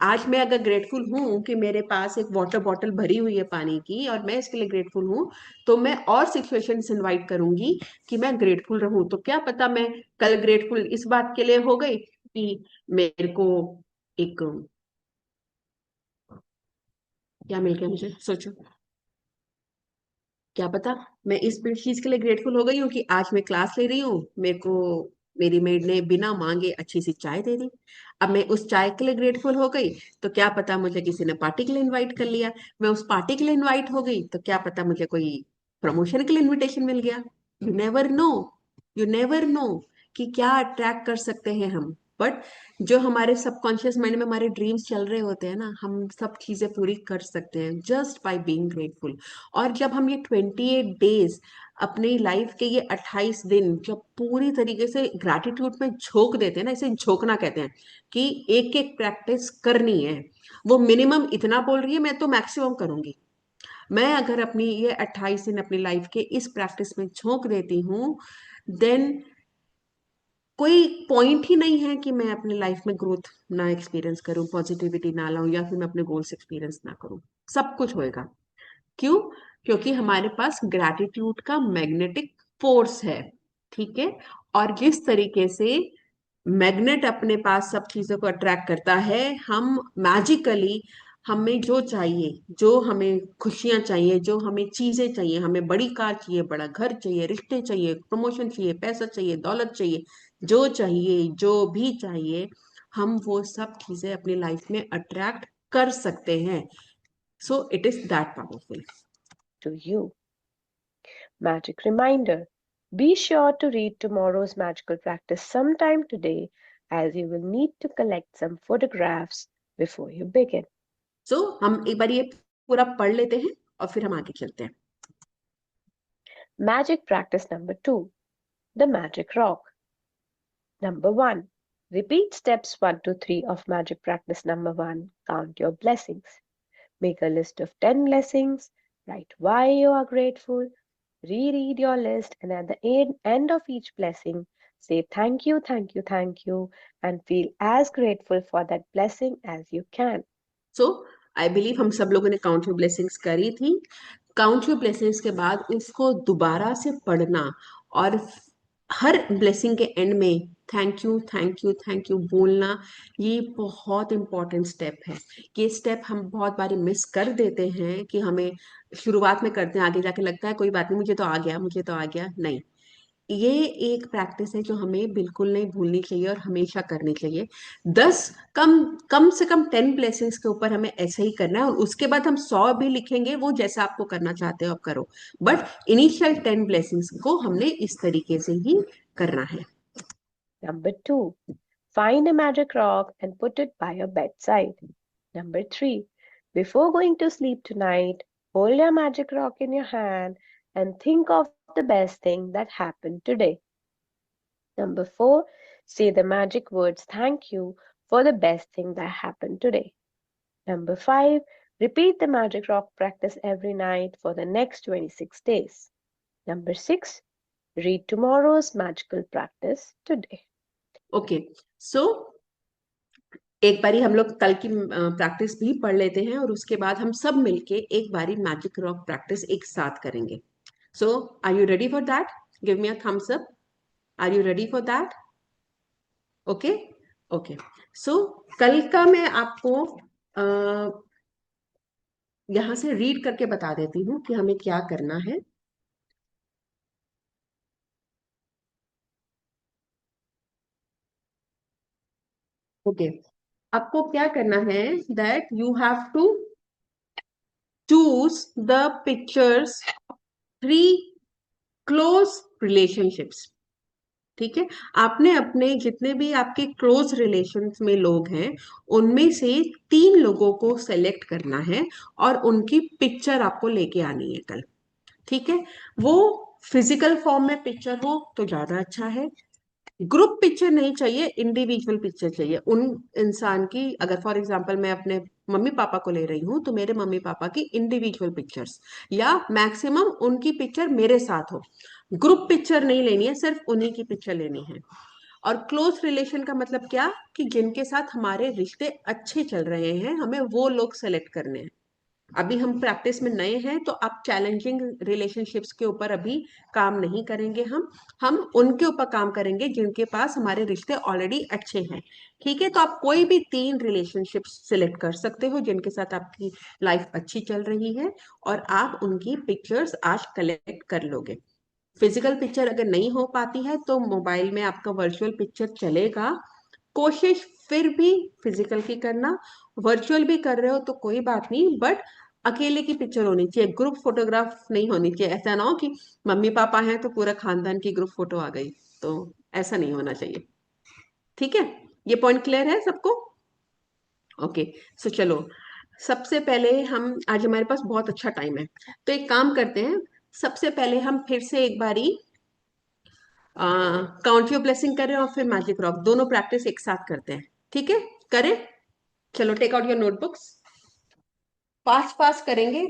आज मैं अगर ग्रेटफुल हूँ कि मेरे पास एक वाटर बॉटल भरी हुई है पानी की और मैं इसके लिए ग्रेटफुल हूँ, तो मैं और सिचुएशंस इनवाइट करूंगी कि मैं ग्रेटफुल रहूं। तो क्या पता मैं कल ग्रेटफुल इस बात के लिए हो गई कि मेरे को एक क्या मिल गया, मुझे सोचो, क्या पता मैं इस चीज के लिए ग्रेटफुल हो गई हूँ कि आज मैं क्लास ले रही हूँ, मेरे को मेरी मेड ने बिना मांगे अच्छी सी चाय दे दी। अब मैं उस चाय के लिए ग्रेटफुल हो गई, तो क्या पता मुझे किसी ने पार्टी के लिए इनवाइट कर लिया, मैं उस पार्टी के लिए इनवाइट हो गई, तो क्या पता मुझे कोई प्रमोशन के लिए इनविटेशन मिल गया। You never know, you never know कि क्या अट्रैक्ट कर सकते हैं हम। बट जो हमारे सबकॉन्शियस माइंड में हमारे ड्रीम्स चल रहे होते हैं ना, हम सब चीजें पूरी कर सकते हैं जस्ट बाय बीइंग ग्रेटफुल। और जब हम ये 28 डेज, अपनी लाइफ के ये 28 दिन जब पूरी तरीके से ग्रैटिट्यूड में झोंक देते हैं ना, इसे झोंकना कहते हैं, कि एक एक प्रैक्टिस करनी है। वो मिनिमम इतना बोल रही है, मैं तो मैक्सिमम करूंगी। मैं अगर अपनी ये 28 दिन अपनी लाइफ के इस प्रैक्टिस में झोंक देती हूँ, देन कोई पॉइंट ही नहीं है कि मैं अपनी लाइफ में ग्रोथ ना एक्सपीरियंस करूं, पॉजिटिविटी ना लाऊं, या फिर मैं अपने गोल्स एक्सपीरियंस ना करूं। सब कुछ होएगा। क्यों? क्योंकि हमारे पास ग्रैटिट्यूड का मैग्नेटिक फोर्स है। ठीक है। और जिस तरीके से मैग्नेट अपने पास सब चीजों को अट्रैक्ट करता है, हम मैजिकली हमें जो चाहिए, जो हमें खुशियां चाहिए, जो हमें चीजें चाहिए, हमें बड़ी कार चाहिए, बड़ा घर चाहिए, रिश्ते चाहिए, प्रमोशन चाहिए, पैसा चाहिए, दौलत चाहिए, जो चाहिए, जो भी चाहिए, हम वो सब चीजें अपनी लाइफ में अट्रैक्ट कर सकते हैं। So it is that powerful. To you. Magic reminder. Be sure to read tomorrow's magical practice sometime today, as you will need to collect some photographs before you begin. सो हम एक बार ये पूरा पढ़ लेते हैं और फिर हम आगे चलते हैं। Magic practice number 2. The Magic Rock. Number 1. Repeat steps 1 to 3 of Magic practice number 1. Count your blessings. Make a list of 10 blessings. Write why you are grateful. Reread your list, and at the end of each blessing, say thank you, thank you, thank you, and feel as grateful for that blessing as you can. So I believe हम सब लोगों ने count your blessings करी थी। Count your blessings के बाद उसको दोबारा से पढ़ना, और हर ब्लेसिंग के एंड में thank you, thank you, thank you बोलना। ये बहुत इंपॉर्टेंट स्टेप है। ये स्टेप हम बहुत बार मिस कर देते हैं कि हमें शुरुआत में करते हैं, आगे जाके लगता है कोई बात नहीं, मुझे तो आ गया, मुझे तो आ गया। नहीं, ये एक प्रैक्टिस है जो हमें बिल्कुल नहीं भूलनी चाहिए और हमेशा करनी चाहिए। 10 कम कम से कम 10 ब्लेसिंग्स के ऊपर हमें ऐसे ही करना है, और उसके बाद हम 100 भी लिखेंगे, वो जैसा आपको करना चाहते हो आप करो। बट इनिशियल 10 ब्लेसिंग्स को हमने इस तरीके से ही करना है। Number 2. Find a magic rock and put it by your bedside. Number 3. Before going to sleep tonight, hold your magic rock in your hand and think of the best thing that happened today. Number 4. Say the magic words thank you for the best thing that happened today. Number 5. Repeat the magic rock practice every night for the next 26 days. Number 6. Read tomorrow's magical practice today. Okay. सो एक बारी हम लोग कल की practice भी पढ़ लेते हैं, और उसके बाद हम सब मिलके एक बारी मैजिक रॉक प्रैक्टिस एक साथ करेंगे। So are you ready for that? Give me a thumbs up. Are you ready for that? Okay. Okay. So कल का मैं आपको यहां से रीड करके बता देती हूँ कि हमें क्या करना है। ओके। आपको क्या करना है, that you have to choose the pictures 3 close relationships. ठीक है। आपने अपने जितने भी आपके क्लोज रिलेशंस में लोग हैं, उनमें से 3 लोगों को सेलेक्ट करना है, और उनकी पिक्चर आपको लेके आनी है कल। ठीक है। वो फिजिकल फॉर्म में पिक्चर हो तो ज्यादा अच्छा है। ग्रुप पिक्चर नहीं चाहिए, इंडिविजुअल पिक्चर चाहिए उन इंसान की। अगर फॉर एग्जांपल मैं अपने मम्मी पापा को ले रही हूँ, तो मेरे मम्मी पापा की इंडिविजुअल पिक्चर्स, या मैक्सिमम उनकी पिक्चर मेरे साथ हो। ग्रुप पिक्चर नहीं लेनी है, सिर्फ उन्हीं की पिक्चर लेनी है। और क्लोज रिलेशन का मतलब क्या, कि जिनके साथ हमारे रिश्ते अच्छे चल रहे हैं, हमें वो लोग सेलेक्ट करने हैं। अभी हम प्रैक्टिस में नए हैं, तो आप चैलेंजिंग रिलेशनशिप्स के ऊपर अभी काम नहीं करेंगे। हम उनके ऊपर काम करेंगे जिनके पास हमारे रिश्ते ऑलरेडी अच्छे हैं। ठीक है, तो आप कोई भी 3 रिलेशनशिप्स सिलेक्ट कर सकते हो जिनके साथ आपकी लाइफ अच्छी चल रही है, और आप उनकी पिक्चर्स आज कलेक्ट कर लोगे। फिजिकल पिक्चर अगर नहीं हो पाती है तो मोबाइल में आपका वर्चुअल पिक्चर चलेगा। कोशिश फिर भी फिजिकल की करना। वर्चुअल भी कर रहे हो तो कोई बात नहीं, बट अकेले की पिक्चर होनी चाहिए, ग्रुप फोटोग्राफ नहीं होनी चाहिए। ऐसा ना हो कि मम्मी पापा हैं तो पूरा खानदान की ग्रुप फोटो आ गई, तो ऐसा नहीं होना चाहिए। ठीक है, ये पॉइंट क्लियर है सबको? ओके। सो चलो, सबसे पहले हम, आज हमारे पास बहुत अच्छा टाइम है, तो एक काम करते हैं। सबसे पहले हम फिर से एक बारी काउंट योर ब्लेसिंग करें और फिर मैजिक रॉक, दोनों प्रैक्टिस एक साथ करते हैं। ठीक है, करें? चलो, take out your notebooks, fast fast करेंगे।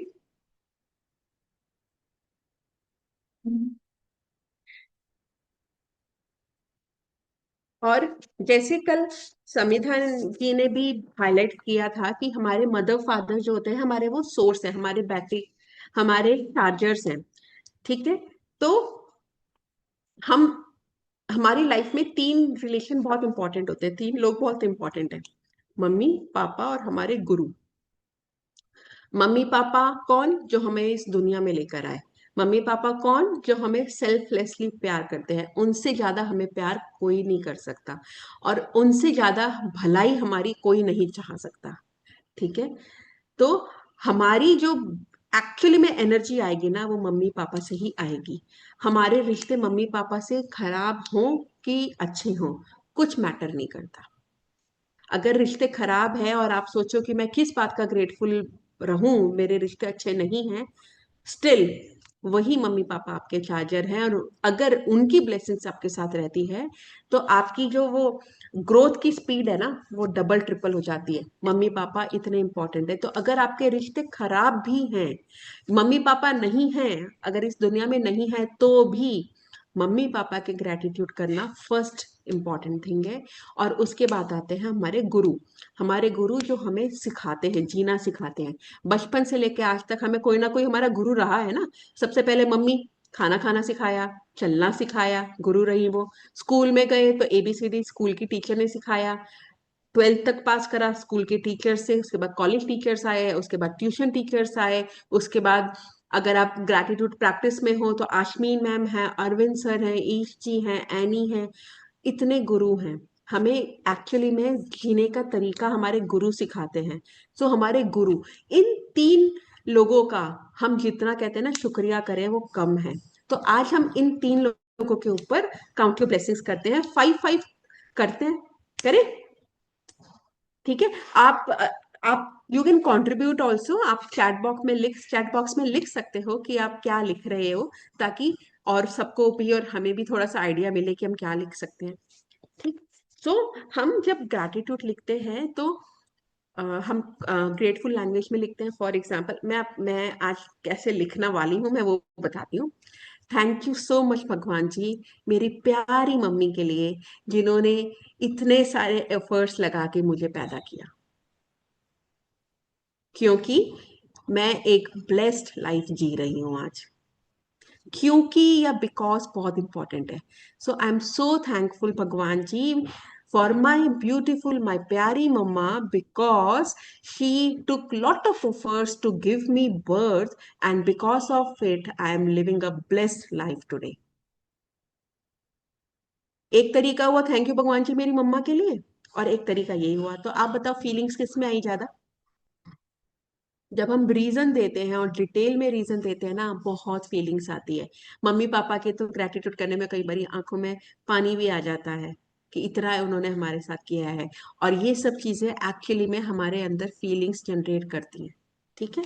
और जैसे कल संविधान जी ने भी हाईलाइट किया था कि हमारे मदर फादर जो होते हैं, हमारे वो सोर्स है, हमारे बैटरी, हमारे चार्जर्स हैं। ठीक है, तो हम, हमारी लाइफ में 3 रिलेशन बहुत इंपॉर्टेंट होते हैं, 3 लोग बहुत इंपॉर्टेंट है, मम्मी पापा और हमारे गुरु। मम्मी पापा कौन? जो हमें इस दुनिया में लेकर आए। मम्मी पापा कौन? जो हमें सेल्फलेसली प्यार करते हैं, उनसे ज्यादा हमें प्यार कोई नहीं कर सकता, और उनसे ज्यादा भलाई हमारी कोई नहीं चाह सकता। ठीक है, तो हमारी जो एक्चुअली में एनर्जी आएगी ना, वो मम्मी पापा से ही आएगी। हमारे रिश्ते मम्मी पापा से खराब हों कि अच्छे हों, कुछ मैटर नहीं करता। अगर रिश्ते खराब है और आप सोचो कि मैं किस बात का ग्रेटफुल रहूं, मेरे रिश्ते अच्छे नहीं हैं, स्टिल वही मम्मी पापा आपके चार्जर हैं, और अगर उनकी ब्लेसिंग्स आपके साथ रहती है तो आपकी जो वो ग्रोथ की स्पीड है ना, वो डबल ट्रिपल हो जाती है। मम्मी पापा इतने इंपॉर्टेंट है। तो अगर आपके रिश्ते खराब भी हैं, मम्मी पापा नहीं हैं, अगर इस दुनिया में नहीं है, तो भी मम्मी पापा के ग्रेटिट्यूड करना फर्स्ट इंपॉर्टेंट थिंग है। और उसके बाद आते हैं हमारे गुरु। हमारे गुरु जो हमें सिखाते हैं, जीना सिखाते हैं। बचपन से लेके आज तक हमें कोई ना कोई हमारा गुरु रहा है ना। सबसे पहले मम्मी खाना खाना सिखाया, चलना सिखाया, गुरु रही वो। स्कूल में गए तो एबीसीडी स्कूल की टीचर ने सिखाया। 12th तक पास करा स्कूल के टीचर से, उसके बाद कॉलेज टीचर्स आए, उसके बाद ट्यूशन टीचर्स आए। उसके बाद अगर आप ग्रैटिट्यूड प्रैक्टिस में हो तो आशमीन मैम है, अरविंद सर हैं, ईश जी हैं, एनी हैं। इतने गुरु हैं। हमें एक्चुअली में जीने का तरीका हमारे गुरु सिखाते हैं। सो हमारे गुरु, इन 3 लोगों का हम जितना कहते हैं ना शुक्रिया करें वो कम है। तो आज हम इन 3 लोगों के ऊपर काउंट योर ब्लेसिंग्स करते हैं, 5 5 करते हैं। करें? ठीक है। आप यू कैन कंट्रीब्यूट ऑल्सो। आप चैट बॉक्स में लिख सकते हो कि आप क्या लिख रहे हो, ताकि और सबको भी और हमें भी थोड़ा सा आइडिया मिले कि हम क्या लिख सकते हैं। ठीक। सो हम जब ग्रैटिट्यूड लिखते हैं तो हम ग्रेटफुल लैंग्वेज में लिखते हैं। फॉर एग्जाम्पल, मैं आज कैसे लिखना वाली हूँ मैं वो बताती हूँ। Thank you so much Bhagwan जी, मेरी प्यारी मम्मी के लिए, जिन्होंने इतने सारे एफर्ट्स लगा के मुझे पैदा किया, क्योंकि मैं एक ब्लेस्ड लाइफ जी रही हूँ आज। क्योंकि या बिकॉज बहुत इंपॉर्टेंट है। सो आई एम सो थैंकफुल भगवान ji for my beautiful, my प्यारी मम्मा, because she took lot of efforts to give me birth, and because of it I am living a blessed life today. एक तरीका हुआ थैंक यू भगवान जी मेरी मम्मा के लिए, और एक तरीका यही हुआ। तो आप बताओ फीलिंग्स किस में आई ज्यादा? जब हम रीजन देते हैं और डिटेल में रीजन देते हैं ना, बहुत फीलिंग्स आती है। मम्मी पापा के तो ग्रेटिट्यूड करने में कई बार आंखों में पानी भी आ जाता है कि इतना उन्होंने हमारे साथ किया है। और ये सब चीजें एक्चुअली में हमारे अंदर फीलिंग्स जनरेट करती हैं। ठीक है।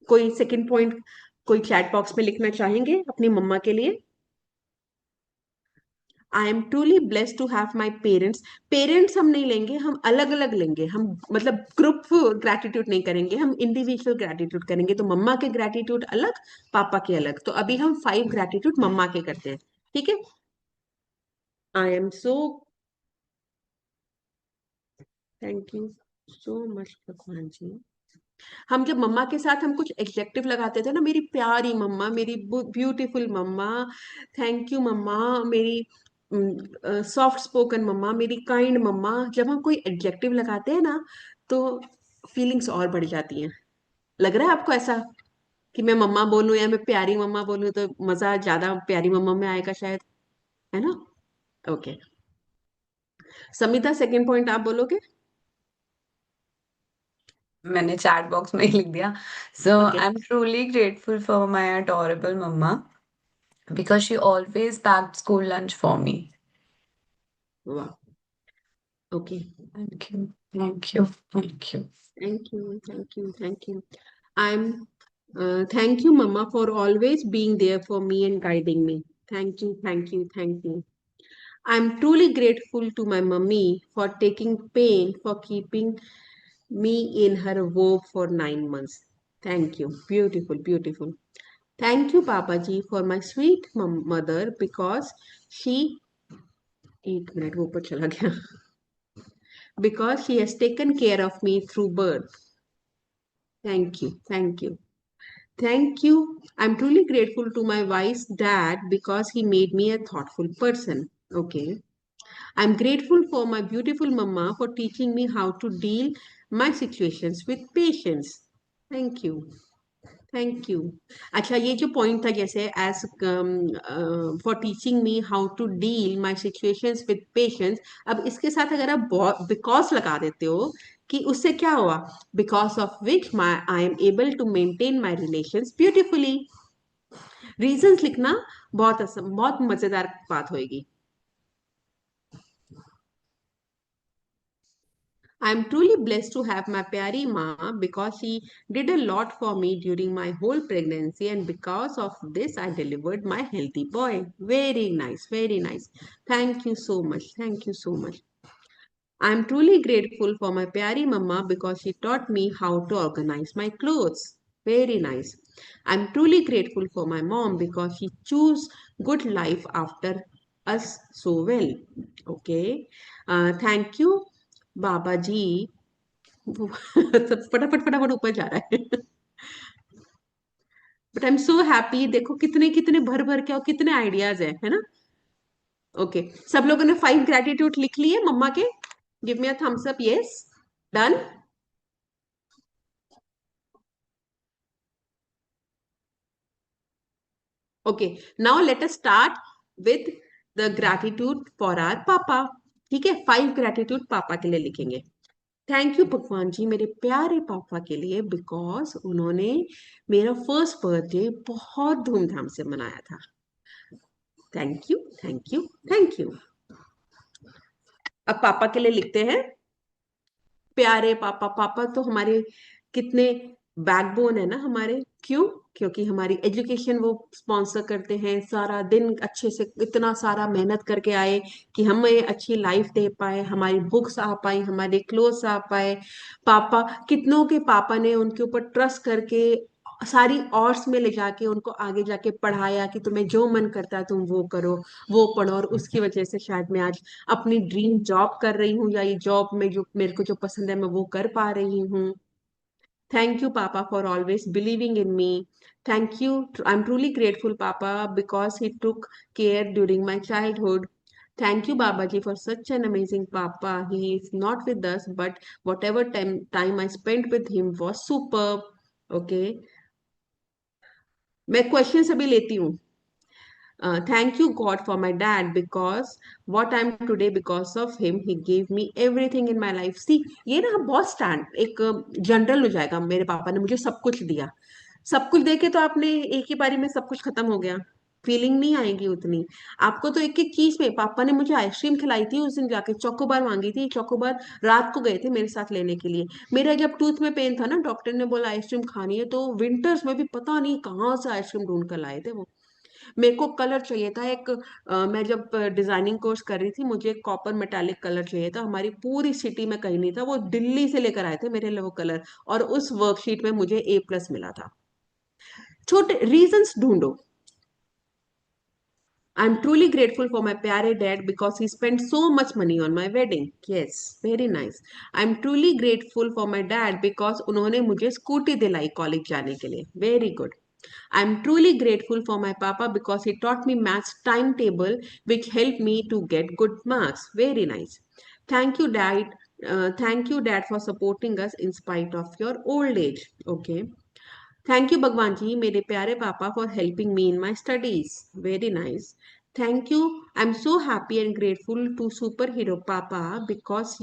कोई सेकंड पॉइंट कोई चैट बॉक्स में लिखना चाहेंगे अपनी मम्मा के लिए? I am truly blessed to have my parents. Parents हम नहीं लेंगे, हम अलग अलग लेंगे। हम मतलब ग्रुप ग्रैटिट्यूड नहीं करेंगे, हम इंडिविजुअल ग्रैटिट्यूड करेंगे। तो मम्मा के ग्रैटिट्यूड अलग, पापा के अलग। तो अभी हम 5 ग्रैटिट्यूड मम्मा के करते हैं। ठीक है। आई am so thank you so much Bhagwan जी। हम जब मम्मा के साथ हम कुछ एडजेक्टिव लगाते थे ना, मेरी प्यारी मम्मा, मेरी ब्यूटीफुल मम्मा, थैंक यू मम्मा, मेरी सॉफ्ट स्पोकन मम्मा, मेरी काइंड मम्मा, जब हम कोई एडजेक्टिव लगाते हैं ना तो फीलिंग्स और बढ़ जाती हैं। लग रहा है आपको ऐसा कि मैं मम्मा बोलूं या मैं प्यारी मम्मा बोलूं तो मजा ज्यादा प्यारी मम्मा में आएगा शायद, है ना? ओके, समिता सेकंड पॉइंट आप बोलोगे? मैंने चैट बॉक्स में ही लिख दिया. So okay, I am truly grateful for my adorable mama because she always packed school lunch for me. वाह, ओके, Thank you, thank you, thank you. Thank you, thank you, thank you. I am thank you mama for always being there for me and guiding me. Thank you, thank you, thank you. I'm truly grateful to my mummy for taking pain for keeping me in her womb for 9 months. Thank you. Beautiful, beautiful. Thank you, Papa ji, for my sweet mother because she, एक minute वो ऊपर चला गया, because she has taken care of me through birth. Thank you, thank you. Thank you. I'm truly grateful to my wife's dad because he made me a thoughtful person. Okay. I'm grateful for my beautiful mama for teaching me how to deal my situations with patience. Thank you. Thank you. अच्छा, ये जो point था जैसे as for teaching me how to deal my situations with patience, अब इसके साथ अगर आप बिकॉज लगा देते हो कि उससे क्या हुआ, because of which my I am able to maintain my relations beautifully. Reasons लिखना बहुत मजेदार बात होगी। I'm truly blessed to have my pyari ma because she did a lot for me during my whole pregnancy, and because of this I delivered my healthy boy. Very nice, very nice. Thank you so much. Thank you so much. I'm truly grateful for my pyari mama because she taught me how to organize my clothes. Very nice. I'm truly grateful for my mom because she chose good life after us so well. Okay. Thank you, Baba ji. सब फटाफट फटाफट ऊपर जा रहा है। But I am so happy, देखो कितने कितने भर भर के और कितने आइडियाज है ना? ओके, सब लोगों ने 5 ग्रेटिट्यूड लिख लिए मम्मा के? Give me a thumbs up, yes, done. Okay, now let us start with the gratitude for our papa. ठीक है, 5 ग्रेटिट्यूड पापा के लिए लिखेंगे। थैंक यू भगवान जी मेरे प्यारे पापा के लिए, बिकॉज उन्होंने मेरा फर्स्ट बर्थडे बहुत धूमधाम से मनाया था। Thank you, thank you, thank you. अब पापा के लिए लिखते हैं, प्यारे पापा। पापा तो हमारे कितने बैकबोन है ना हमारे। क्यों? क्योंकि हमारी एजुकेशन वो स्पॉन्सर करते हैं, सारा दिन अच्छे से इतना सारा मेहनत करके आए कि हमें अच्छी लाइफ दे पाए, हमारी बुक्स आ पाई, हमारे क्लोथ्स आ पाए। पापा, कितनों के पापा ने उनके ऊपर ट्रस्ट करके सारी आर्ट्स में ले जाके उनको आगे जाके पढ़ाया कि तुम्हें जो मन करता है तुम वो करो, वो पढ़ो, और उसकी वजह से शायद मैं आज अपनी ड्रीम जॉब कर रही हूँ, या ये जॉब में जो मेरे को जो पसंद है मैं वो कर पा रही हूँ। थैंक यू पापा for always believing in me. Thank you, I am truly grateful पापा because he took care during my childhood. Thank you, Babaji, for such an amazing Papa. He is not with us, but whatever time I spent with him was superb. Okay. मैं question अभी लेती हूँ। Thank you, God, for my dad because what I'm today because of him. He gave me everything in my life. See, ये ना बहुत stand एक general हो जाएगा, मेरे पापा ने मुझे सब कुछ दिया। सब कुछ देके तो आपने एक ही बारी में सब कुछ खत्म हो गया, फीलिंग नहीं आएगी उतनी। आपको तो एक एक चीज में, पापा ने मुझे आइसक्रीम खिलाई थी उस दिन जाके, चोकोबार मांगी थी, चोकोबार रात को गए थे मेरे साथ लेने के लिए। मेरा जब टूथ में पेन था ना, डॉक्टर ने बोला आइसक्रीम खानी है, तो विंटर्स में भी पता नहीं कहाँ से आइसक्रीम ढूंढ कर लाए थे वो। मेरे को कलर चाहिए था एक, मैं जब डिजाइनिंग कोर्स कर रही थी, मुझे कॉपर मेटालिक कलर चाहिए था, हमारी पूरी सिटी में कहीं नहीं था, वो दिल्ली से लेकर आए थे मेरे लिए वो कलर, और उस वर्कशीट में मुझे A+ मिला था। छोटे रीजंस ढूंढो। I'm truly grateful for my pyare dad because he spent so much money on my wedding. Yes, very nice. I'm truly grateful for my dad because उन्होंने मुझे स्कूटी दिलाई कॉलेज जाने के लिए. Very good. I'm truly grateful for my papa because he taught me maths timetable, which helped me to get good marks. Very nice. Thank you, Dad. Thank you, Dad, for supporting us in spite of your old age. Okay. Thank you, Bhagwan ji, mere pyare papa, for helping me in my studies. Very nice. Thank you. I'm so happy and grateful to Superhero Papa because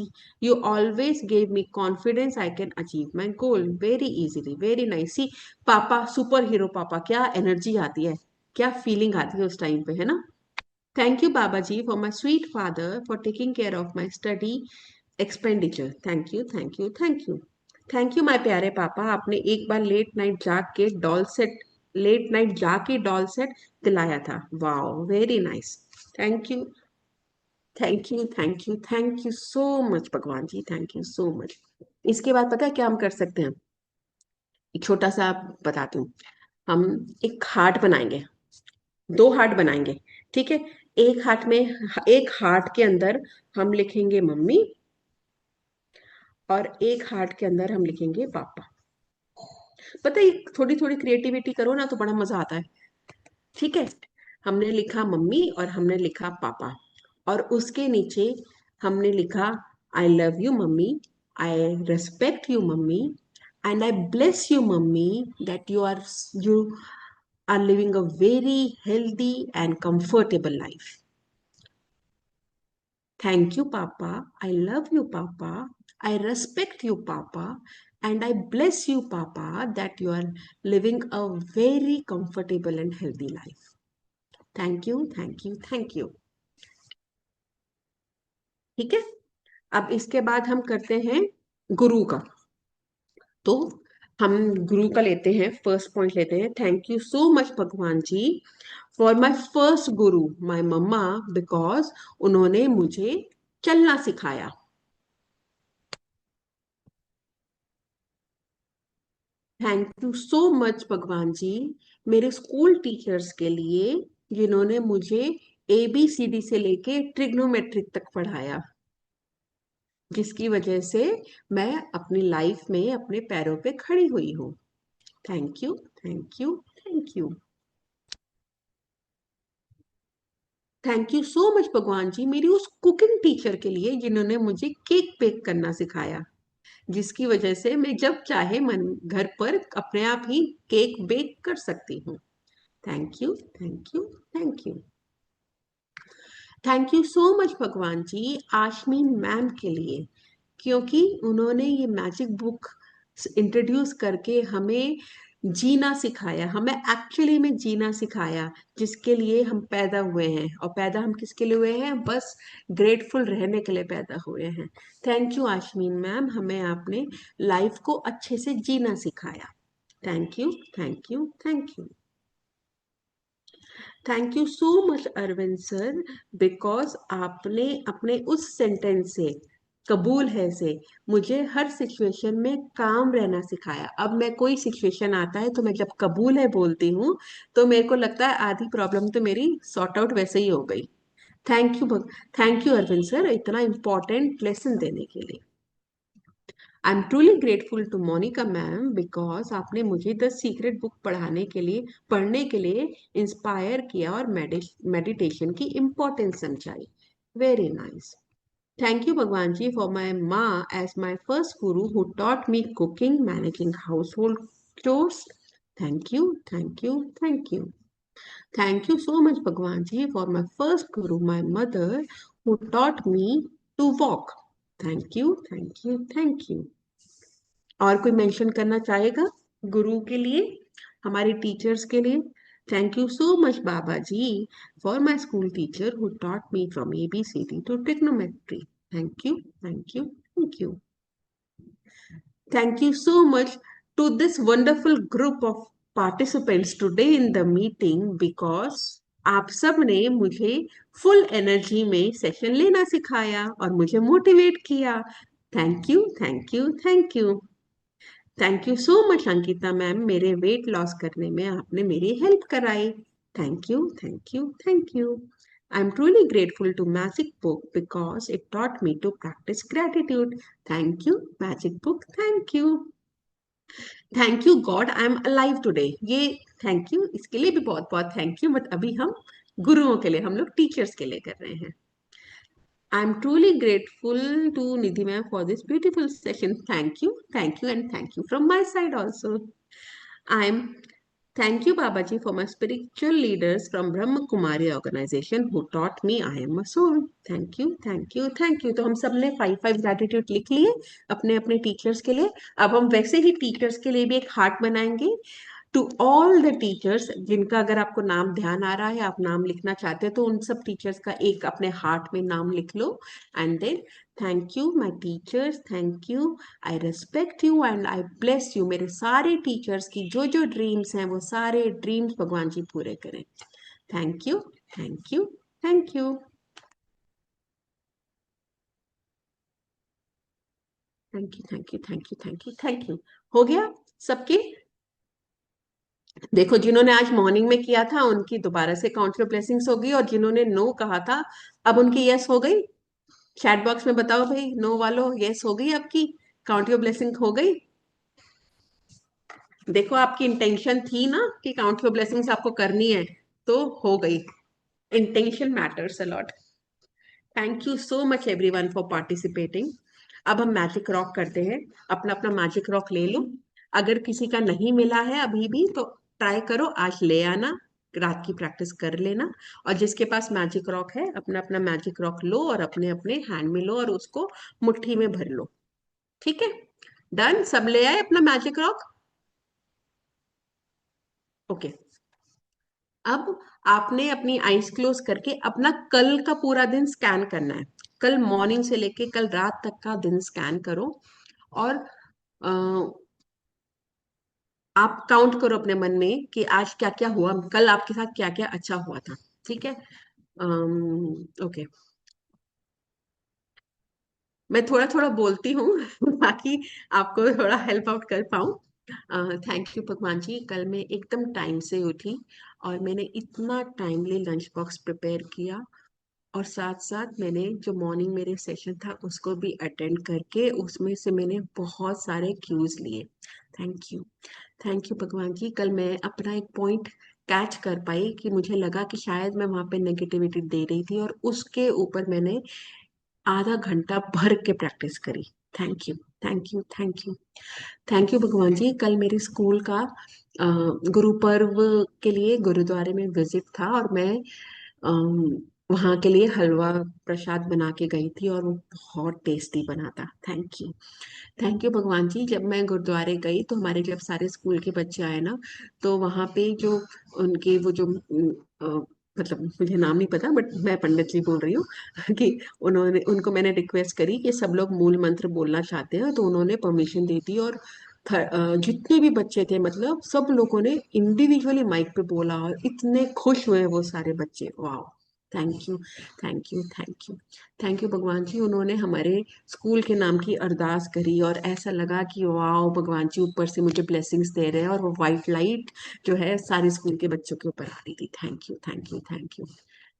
you always gave me confidence I can achieve my goal very easily. Very nice. See, Papa, Superhero Papa, क्या energy आती है, क्या feeling आती है उस time पे, है ना? Thank you, Babaji, for my sweet father for taking care of my study expenditure. Thank you, thank you, thank you. Thank you my प्यारे पापा, आपने एक बार लेट नाइट जाके डॉल सेट दिलाया था. Wow, very nice. Thank you, thank you, thank you, thank you so much Bhagwan ji, thank you so much. इसके बाद पता है क्या हम कर सकते हैं? एक छोटा सा बताती हूँ. हम एक हार्ट बनाएंगे, दो हार्ट बनाएंगे. ठीक है, एक हार्ट के अंदर हम लिखेंगे मम्मी, और एक हार्ट के अंदर हम लिखेंगे पापा. पता है, थोड़ी थोड़ी क्रिएटिविटी करो ना तो बड़ा मजा आता है. ठीक है, हमने लिखा मम्मी और हमने लिखा पापा, और उसके नीचे हमने लिखा I love you mummy, I respect you mummy, and I bless you mummy that you are living a very healthy and comfortable life. Thank you, Papa. I love you, Papa. I respect you, Papa. And I bless you, Papa, that you are living a very comfortable and healthy life. Thank you, thank you, thank you. ठीक है, अब इसके बाद हम करते हैं गुरु का. तो हम गुरु का लेते हैं, फर्स्ट पॉइंट लेते हैं. Thank you so much Bhagwan ji for my first Guru, my mamma, because उन्होंने मुझे चलना सिखाया. Thank you so much Bhagwan जी मेरे स्कूल टीचर्स के लिए, जिन्होंने मुझे ABCD से लेके ट्रिग्नोमेट्रिक तक पढ़ाया, जिसकी वजह से मैं अपनी लाइफ में अपने पैरों पे खड़ी हुई हूँ. Thank you, thank you, thank you. Thank you so much Bhagwan जी मेरी उस कुकिंग टीचर के लिए, जिन्होंने मुझे केक बेक करना सिखाया, जिसकी वजह से मैं जब चाहे मन घर पर अपने आप ही केक बेक कर सकती हूँ. Thank you, thank you, thank you. Thank you so much Bhagwan ji आशमीन ma'am के लिए, क्योंकि उन्होंने ये मैजिक बुक इंट्रोड्यूस करके हमें जीना सिखाया, हमें एक्चुअली में जीना सिखाया, जिसके लिए हम पैदा हुए हैं. और पैदा हम किसके लिए हुए हैं? बस ग्रेटफुल रहने के लिए पैदा हुए हैं. थैंक यू आशमीन मैम, हमें आपने लाइफ को अच्छे से जीना सिखाया. Thank you, thank you, thank you. Thank you so much Arvind sir, because आपने अपने उस सेंटेंस से, कबूल है से, मुझे हर सिचुएशन में काम रहना सिखाया. अब मैं कोई सिचुएशन आता है तो मैं जब कबूल है बोलती हूँ तो मेरे को लगता है आधी प्रॉब्लम तो मेरी सॉर्ट आउट वैसे ही हो गई. थैंक यू अरविंद सर इतना इंपॉर्टेंट लेसन देने के लिए. I am truly grateful to Monika ma'am because आपने मुझे द सीक्रेट बुक पढ़ने के लिए इंस्पायर किया और मेडिटेशन की इम्पोर्टेंस समझाई. Very nice. थैंक यू भगवान ji for my maa as my first guru who taught me cooking managing household chores. Thank you, thank you, thank you. Thank you so much Bhagwan ji for my first guru my mother who taught me to walk. Thank you, thank you, thank you. और कोई mention करना चाहेगा गुरु के लिए, हमारे teachers के लिए? Thank you so much Baba ji for my school teacher who taught me from ABCD to trigonometry. Thank you, thank you, thank you. Thank you so much to this wonderful group of participants today in the meeting, because आप सब ने मुझे full energy में session लेना सिखाया और मुझे motivate किया. Thank you, thank you, thank you. Thank you so much Ankita ma'am, मेरे वेट लॉस करने में आपने मेरी हेल्प कराई. Thank you, thank you, thank you. I'm truly grateful to Magic Book because it taught me to practice gratitude. Thank you, Magic Book. Thank you. Thank you God I am alive today. ये thank you इसके लिए भी बहुत बहुत thank you, but अभी हम गुरुओं के लिए, हम लोग टीचर्स के लिए कर रहे हैं। I am truly grateful to Nidhi ma'am for this beautiful session. Thank you and thank you from my side also. I am Thank you, Babaji, for my spiritual leaders from Brahma Kumari organization who taught me I am a soul. Thank you, thank you, thank you. तो हम सब ने 5 gratitude लिख लिए अपने अपने teachers के लिए। अब हम वैसे ही टीचर्स के लिए भी एक हार्ट बनाएंगे टू ऑल द टीचर्स जिनका अगर आपको नाम ध्यान आ रहा है, आप नाम लिखना चाहते हैं, तो उन सब टीचर्स का एक अपने हार्ट में नाम लिख लो। And then thank you my teachers, thank you, I respect you and I bless you. मेरे सारे टीचर्स की जो जो ड्रीम्स हैं वो सारे ड्रीम्स भगवान जी पूरे करें। Thank you, thank you, thank you, thank you, thank you, thank you, thank you, thank you. हो गया सबके? देखो, जिन्होंने आज मॉर्निंग में किया था उनकी दोबारा से काउंट योर ब्लेसिंग्स हो गई, और जिन्होंने नो कहा था अब उनकी यस हो गई। चैट बॉक्स में बताओ भाई, नो वालों यस हो गई आपकी, काउंट योर ब्लेसिंग हो गई। देखो, आपकी इंटेंशन थी ना कि काउंट योर ब्लेसिंग्स आपको करनी है, तो हो गई। Intention matters a lot. Thank you so much everyone for participating. अब हम मैजिक रॉक करते हैं। अपना अपना मैजिक रॉक ले लो। अगर किसी का नहीं मिला है अभी भी तो ट्राई करो, आज ले आना, रात की प्रैक्टिस कर लेना। और जिसके पास मैजिक रॉक है अपना अपना मैजिक रॉक लो और अपने अपने हैंड में लो और उसको मुट्ठी में भर लो। ठीक है, डन? सब ले आए अपना मैजिक रॉक? ओके। अब आपने अपनी आईज क्लोज करके अपना कल का पूरा दिन स्कैन करना है। कल मॉर्निंग से लेके कल रात तक का दिन स्कैन करो, और अ, आप काउंट करो अपने मन में कि आज क्या क्या हुआ, कल आपके साथ क्या क्या अच्छा हुआ था। ठीक है? ओके। मैं थोड़ा थोड़ा बोलती हूँ ताकि आपको थोड़ा हेल्प आउट कर पाऊँ। थैंक यू भगवान जी, कल मैं एकदम टाइम से उठी और मैंने इतना टाइमली लंच बॉक्स प्रिपेयर किया, और साथ साथ मैंने जो मॉर्निंग मेरे सेशन था उसको भी अटेंड करके उसमें से मैंने बहुत सारे क्यूज लिए। थैंक यू, थैंक यू भगवान जी। कल मैं अपना एक पॉइंट कैच कर पाई कि मुझे लगा कि शायद मैं वहां पे नेगेटिविटी दे रही थी, और उसके ऊपर मैंने आधा घंटा भर के प्रैक्टिस करी। Thank you, thank you, thank you, thank you भगवान जी। कल मेरे स्कूल का गुरु पर्व के लिए गुरुद्वारे में विजिट था, और मैं वहाँ के लिए हलवा प्रसाद बना के गई थी, और वो बहुत टेस्टी बना था। थैंक यू भगवान जी। जब मैं गुरुद्वारे गई तो हमारे जब सारे स्कूल के बच्चे आए ना, तो वहाँ पे जो उनके वो जो मतलब मुझे नाम नहीं पता, बट मैं पंडित जी बोल रही हूँ कि उन्होंने उनको मैंने रिक्वेस्ट करी कि सब लोग मूल मंत्र बोलना चाहते हैं, तो उन्होंने परमिशन दे दी। और जितने भी बच्चे थे मतलब सब लोगों ने इंडिविजुअली माइक पे बोला, और इतने खुश हुए वो सारे बच्चे। वाह! Thank you, thank you, thank you, thank you भगवान जी। उन्होंने हमारे स्कूल के नाम की अरदास करी, और ऐसा लगा कि वाह, भगवान जी ऊपर से मुझे ब्लेसिंग्स दे रहे हैं, और वो वाइट लाइट जो है सारे स्कूल के बच्चों के ऊपर आ रही थी। Thank you, thank you, thank you,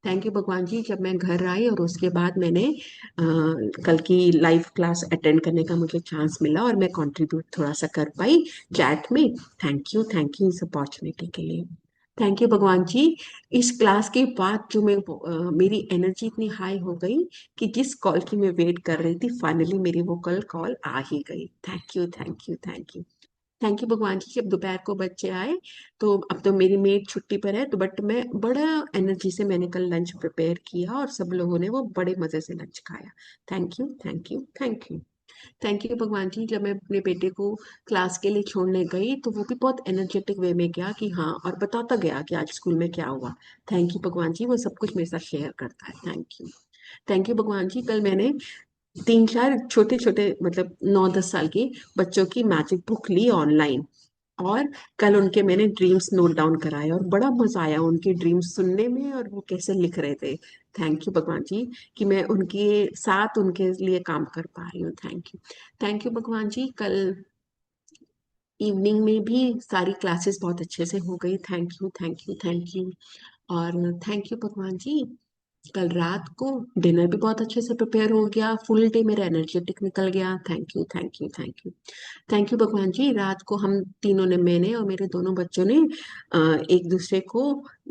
thank you भगवान जी। जब मैं घर आई और उसके बाद मैंने कल की लाइव क्लास अटेंड करने का मुझे चांस मिला, और मैं कंट्रीब्यूट थोड़ा सा कर पाई चैट में। थैंक यू इस अपॉर्चुनिटी के लिए। थैंक यू भगवान जी। इस क्लास के बाद जो मेरी एनर्जी इतनी हाई हो गई कि जिस कॉल की मैं वेट कर रही थी फाइनली मेरी वो कल कॉल आ ही गई। Thank you, thank you, thank you, thank you भगवान जी। जब दोपहर को बच्चे आए तो अब तो मेरी मेड छुट्टी पर है, तो बट मैं बड़ा एनर्जी से मैंने कल लंच प्रिपेयर किया, और सब लोगों ने वो बड़े मजे से लंच खाया। Thank you, thank you, thank you, thank you भगवान जी। जब मैं अपने बेटे को क्लास के लिए छोड़ने गई तो वो भी बहुत एनर्जेटिक वे में गया कि हाँ, और बताता गया कि आज स्कूल में क्या हुआ। थैंक यू भगवान जी, वो सब कुछ मेरे साथ शेयर करता है। थैंक यू भगवान जी। कल मैंने 3-4 छोटे छोटे मतलब 9-10 साल के बच्चों की मैजिक बुक ली ऑनलाइन, और कल उनके मैंने ड्रीम्स नोट डाउन कराए, और बड़ा मजा आया उनके ड्रीम्स सुनने में और वो कैसे लिख रहे थे। थैंक यू भगवान जी कि मैं उनके साथ उनके लिए काम कर पा रही हूँ। थैंक यू, थैंक यू भगवान जी। कल इवनिंग में भी सारी क्लासेस बहुत अच्छे से हो गई। Thank you, thank you, thank you. और थैंक यू भगवान जी, कल रात को डिनर भी बहुत अच्छे से प्रिपेयर हो गया, फुल डे मेरा एनर्जेटिक निकल गया। Thank you, thank you, thank you. Thank you भगवान जी, रात को हम तीनों ने, मैंने और मेरे दोनों बच्चों ने एक दूसरे को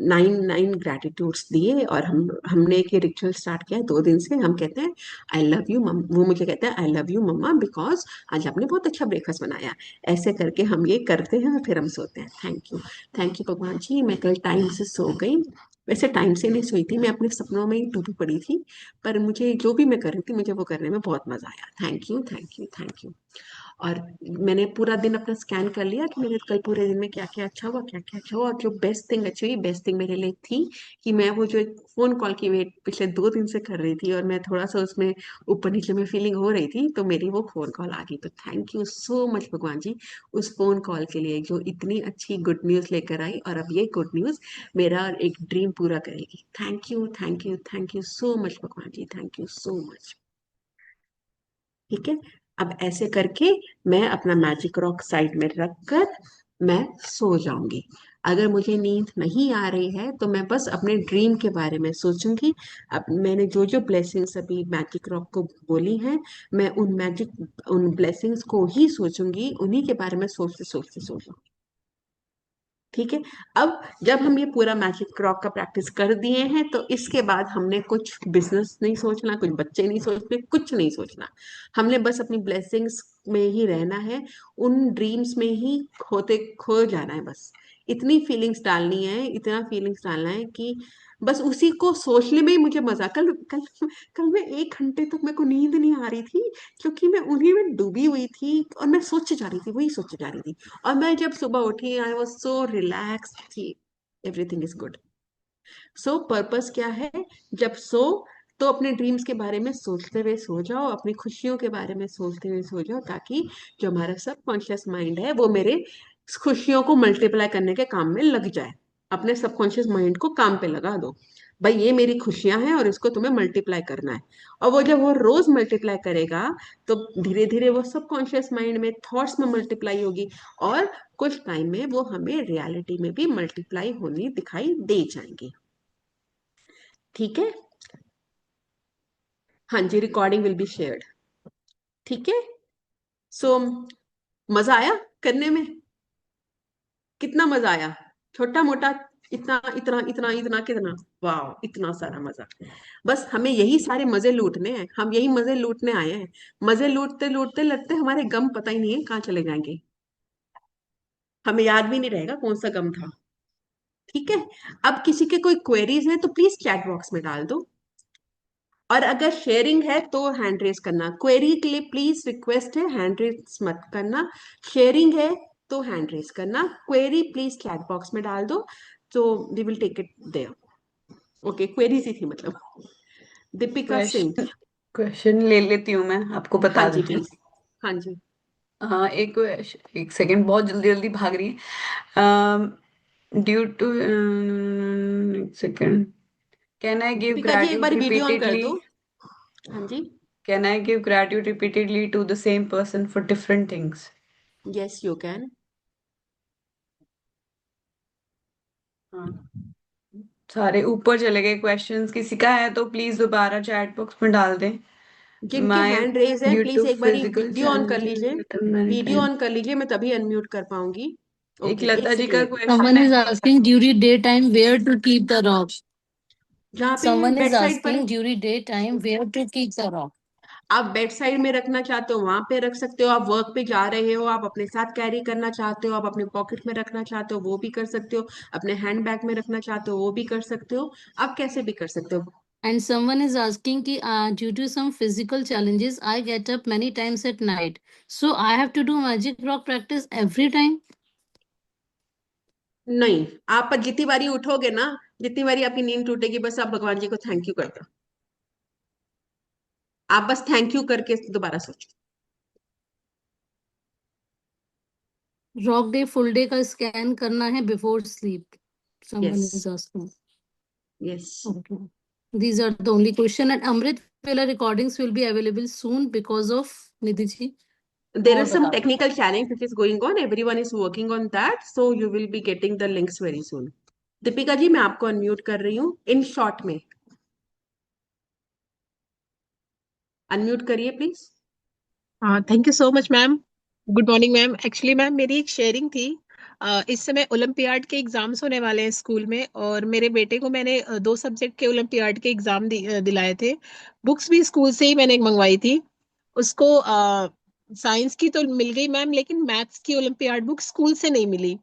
9 ग्रेटिट्यूड्स दिए, और हमने एक रिचुअल स्टार्ट किया है 2 दिन से। हम कहते हैं आई लव यू मम, वो मुझे कहते हैं I love you mumma because आज आपने बहुत अच्छा ब्रेकफास्ट बनाया। ऐसे करके हम ये करते हैं और फिर हम सोते हैं। थैंक यू भगवान जी। मैं कल टाइम से सो गई। वैसे टाइम से नहीं सोई थी, मैं अपने सपनों में ही डूबी पड़ी थी, पर मुझे जो भी मैं कर रही थी मुझे वो करने में बहुत मजा आया। Thank you, thank you, thank you. और मैंने पूरा दिन अपना स्कैन कर लिया कि मेरे कल पूरे दिन में क्या क्या अच्छा हुआ, क्या क्या अच्छा हुआ। और जो बेस्ट थिंग अच्छी हुई, बेस्ट थिंग मेरे लिए थी कि मैं वो जो एक फोन कॉल की वेट पिछले 2 दिन से कर रही थी, और मैं थोड़ा सा उसमें ऊपर नीचे में फीलिंग हो रही थी, तो मेरी वो फोन कॉल आ गई। तो thank you so much Bhagwan जी उस फोन कॉल के लिए जो इतनी अच्छी गुड न्यूज लेकर आई, और अब ये गुड न्यूज मेरा एक ड्रीम पूरा करेगी। Thank you, thank you, thank you so much Bhagwan ji, thank you so much. ठीक है, अब ऐसे करके मैं अपना मैजिक रॉक साइड में रख कर मैं सो जाऊंगी। अगर मुझे नींद नहीं आ रही है तो मैं बस अपने ड्रीम के बारे में सोचूंगी। अब मैंने जो जो ब्लेसिंग्स अभी मैजिक रॉक को बोली हैं, मैं उन ब्लेसिंग्स को ही सोचूंगी, उन्हीं के बारे में सोचते सोचते सो जाऊंगी। ठीक है, अब जब हम ये पूरा मैजिक क्रॉक का प्रैक्टिस कर दिए हैं, तो इसके बाद हमने कुछ बिजनेस नहीं सोचना, कुछ बच्चे नहीं सोचने, कुछ नहीं सोचना। हमने बस अपनी ब्लेसिंग्स में ही रहना है, उन ड्रीम्स में ही खोते खो जाना है। बस इतनी फीलिंग्स डालनी है, इतना फीलिंग्स डालना है कि बस उसी को सोचने में ही मुझे मजा। कल कल कल मैं 1 घंटे तक मेरे को नींद नहीं आ रही थी, क्योंकि मैं उन्हीं में डूबी हुई थी और मैं सोचे जा रही थी, वही सोचे जा रही थी। और मैं जब सुबह उठी, आई वॉज सो रिलैक्स थी। Everything is good. So purpose क्या है? जब सो, तो अपने ड्रीम्स के बारे में सोचते हुए सो जाओ, अपनी खुशियों के बारे में सोचते हुए सो जाओ, ताकि जो हमारा सबकॉन्शियस माइंड है वो मेरे खुशियों को मल्टीप्लाई करने के काम में लग जाए। अपने सबकॉन्शियस माइंड को काम पे लगा दो, भाई ये मेरी खुशियां हैं और इसको तुम्हें मल्टीप्लाई करना है। और वो जब वो रोज मल्टीप्लाई करेगा, तो धीरे धीरे वो सबकॉन्शियस माइंड में थॉट्स में मल्टीप्लाई होगी, और कुछ टाइम में वो हमें रियलिटी में भी मल्टीप्लाई होनी दिखाई दे जाएंगी। ठीक है, हाँ जी, रिकॉर्डिंग विल बी शेयर्ड। ठीक है, सो मजा आया करने में? कितना मजा आया? छोटा मोटा, इतना इतना इतना इतना कितना? वाह, इतना सारा मजा। बस हमें यही सारे मजे लूटने हैं, हम यही मजे लूटने आए हैं। मजे लूटते लूटते लगते हमारे गम पता ही नहीं है कहाँ चले जाएंगे, हमें याद भी नहीं रहेगा कौन सा गम था। ठीक है, अब किसी के कोई क्वेरीज है तो प्लीज चैट बॉक्स में डाल दो, और अगर शेयरिंग है तो हैंड रेस करना। क्वेरी के लिए प्लीज रिक्वेस्ट है, हैंड रेस मत करना। शेयरिंग है तो हैंड रेस करना। क्वेरी प्लीज चैट बॉक्स में डाल दो, तो we will take it there. Okay, queries ही थी मतलब। दीपिका सिंह। क्वेश्चन क्वेश्चन ले लेती हूँ, मैं आपको हाँ बता जी देती हूँ। प्लीज। हाँ जी। हाँ, एक सेकंड, बहुत जल्दी जल्दी भाग रही है। ड्यू टू, एक second. Can I give Deepika ji एक ग्रैट्यूड बार वीडियो ऑन कर रिपीटेडली? दो। हाँ जी। Can I give gratitude repeatedly to the same person for different things? Yes you can. हाँ, सारे वीडियो चले गए क्वेश्चंस। किसी का है तो प्लीज दोबारा चैट बॉक्स में डाल दें। जिनके माय हैंड रेज है ड्यू प्लीज टू एक बारी फिजिकल वीडियो ऑन कर लीजिए। Challenges many video time. On कर लीजिए, मैं तभी अनम्यूट कर पाऊंगी। एक ओके, एक लता जी का सेकेंड। क्वेश्चन Someone है। is asking during daytime where to keep the rock. जहाँ पे है Someone is बेड साइड पर है। asking during daytime where to keep the rock. आप बेड साइड में रखना चाहते हो वहां पे रख सकते हो, आप वर्क पे जा रहे हो, आप अपने साथ कैरी करना चाहते हो, आप अपने पॉकेट में रखना चाहते हो वो भी कर सकते हो, अपने हैंड बैग में रखना चाहते हो वो भी कर सकते हो, आप कैसे भी कर सकते हो। And someone is asking कि due to some physical challenges, I get up many times at night. So I have to do magic rock practice every time. नहीं, आप जितनी बारी उठोगे ना, जितनी बारी आपकी नींद टूटेगी, बस आप भगवान जी को थैंक यू कर दो। आप बस थैंक यू करके दोबारा सोचो। Rock day full day का scan करना है before sleep. Yes, Someone is asking. Yes. Okay. These are the only question. And Amrit Vela recordings will be available soon because of Nidhi ji. There और is some बता दो। technical challenge which is going on. Everyone is working on that, so you will be getting the links very soon. Deepika ji, मैं आपको unmute कर रही हूँ in short में। Unmute करिए प्लीज। हाँ, thank you so much ma'am. Good morning ma'am. Actually ma'am मेरी एक शेयरिंग थी। इस समय ओलंपियाड के एग्जाम्स होने वाले हैं स्कूल में, और मेरे बेटे को मैंने 2 सब्जेक्ट के ओलंपियाड के एग्जाम दिलाए थे। बुक्स भी स्कूल से ही मैंने मंगवाई थी उसको। साइंस की तो मिल गई मैम, लेकिन मैथ्स की ओलंपियाड बुक स्कूल से नहीं मिली।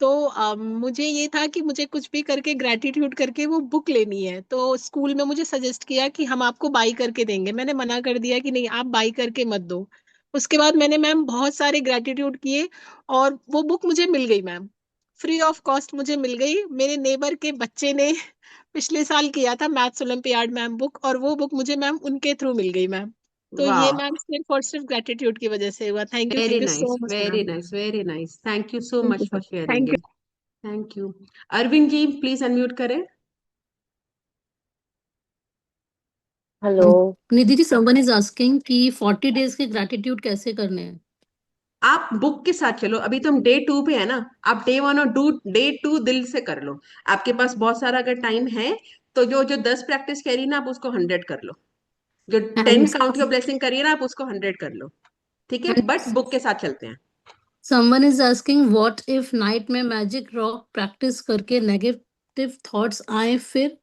तो मुझे ये था कि मुझे कुछ भी करके ग्रेटिट्यूड करके वो बुक लेनी है। तो स्कूल में मुझे सजेस्ट किया कि हम आपको बाई करके देंगे। मैंने मना कर दिया कि नहीं, आप बाई करके मत दो। उसके बाद मैंने मैम बहुत सारे ग्रेटिट्यूड किए, और वो बुक मुझे मिल गई मैम। फ्री ऑफ कॉस्ट मुझे मिल गई। मेरे नेबर के बच्चे ने पिछले साल किया था मैथ्स ओलंपियाड मैम बुक, और वो बुक मुझे मैम उनके थ्रू मिल गई मैम। तो ये वाह, मैम सिर्फ और सिर्फ ग्रेटिट्यूड की वजह से हुआ। Very thank you nice, so much very ma'am. Nice, very nice. Thank you so thank much you for sir. Sharing thank you. It. Thank you. Arvind ji, please unmute करें। Hello. Nidhi ji, someone is asking कि 40 days के gratitude कैसे करने हैं। आप book के साथ चलो। अभी तो हम डे 2 पे है ना। आप डे 1 और डे 2 दिल से कर लो। आपके पास बहुत सारा अगर टाइम है तो जो जो 10 प्रैक्टिस करी ना, आप उसको 100 कर लो। जो एंड 10 काउंट योर ब्लेसिंग करिए ना, आप उसको 100 कर लो। ठीक है, एंड बट बुक के साथ चलते हैं। Someone is asking what if night में मैजिक रॉक प्रैक्टिस करके नेगेटिव थॉट्स आए फिर।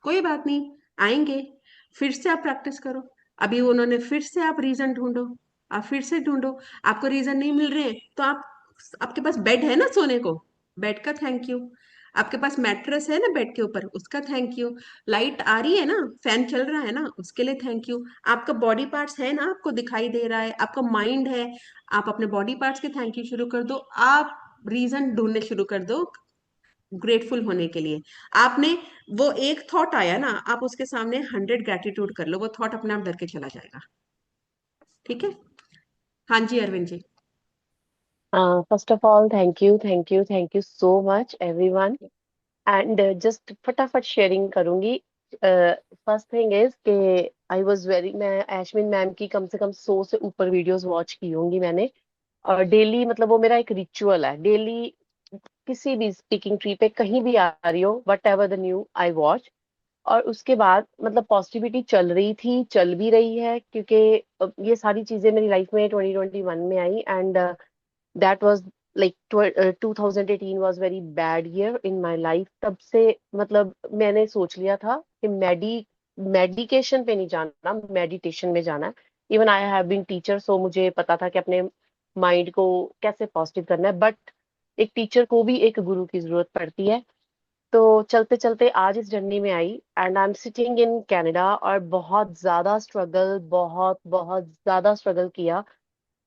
कोई बात नहीं, आएंगे। फिर से आप प्रैक्टिस करो। अभी उन्होंने फिर से, आप रीजन ढूंढो। आप फिर से ढूंढो। आपको रीजन नहीं मिल रहे हैं तो आप, आपके पास बेड है ना सोने को, बेड का थैंक यू। आपके पास मैट्रेस है ना बेड के ऊपर, उसका थैंक यू। लाइट आ रही है ना, फैन चल रहा है ना, उसके लिए थैंक यू। आपका बॉडी पार्ट्स है ना, आपको दिखाई दे रहा है, आपका माइंड है। आप अपने बॉडी पार्ट्स के थैंक यू शुरू कर दो। आप रीजन ढूंढने शुरू कर दो ग्रेटफुल होने के लिए। आपने, वो एक थॉट आया ना, आप उसके सामने 100 ग्रेटिट्यूड कर लो, वो थॉट अपने आप डर के चला जाएगा। ठीक है। हाँ जी Arvind ji. First of all, thank you so much everyone. And just फटाफट शेयरिंग करूंगी। फर्स्ट थिंग इज कि आई वाज वेरी मैं एशमिन मैम की कम से कम 100 से ऊपर वीडियोस वॉच की होंगी मैंने। और डेली, मतलब वो मेरा एक रिचुअल है। डेली किसी भी स्पीकिंग ट्री पे कहीं भी आ रही हो, what ever the new I watch. और उसके बाद मतलब पॉजिटिविटी चल रही थी, चल भी रही है, क्योंकि ये सारी चीजें मेरी लाइफ में 2021 में आई। And that was like 2018 was very bad year in my life. तब से मतलब मैंने सोच लिया था कि मेडिकेशन पे नहीं जाना, मेडिटेशन में जाना है। Even I have been teacher, so मुझे पता था कि अपने माइंड को कैसे पॉजिटिव करना है। बट एक टीचर को भी एक गुरु की जरूरत पड़ती है। तो चलते चलते आज इस जर्नी में आई, and I am sitting in Canada. और बहुत ज्यादा स्ट्रगल, बहुत बहुत ज्यादा स्ट्रगल किया।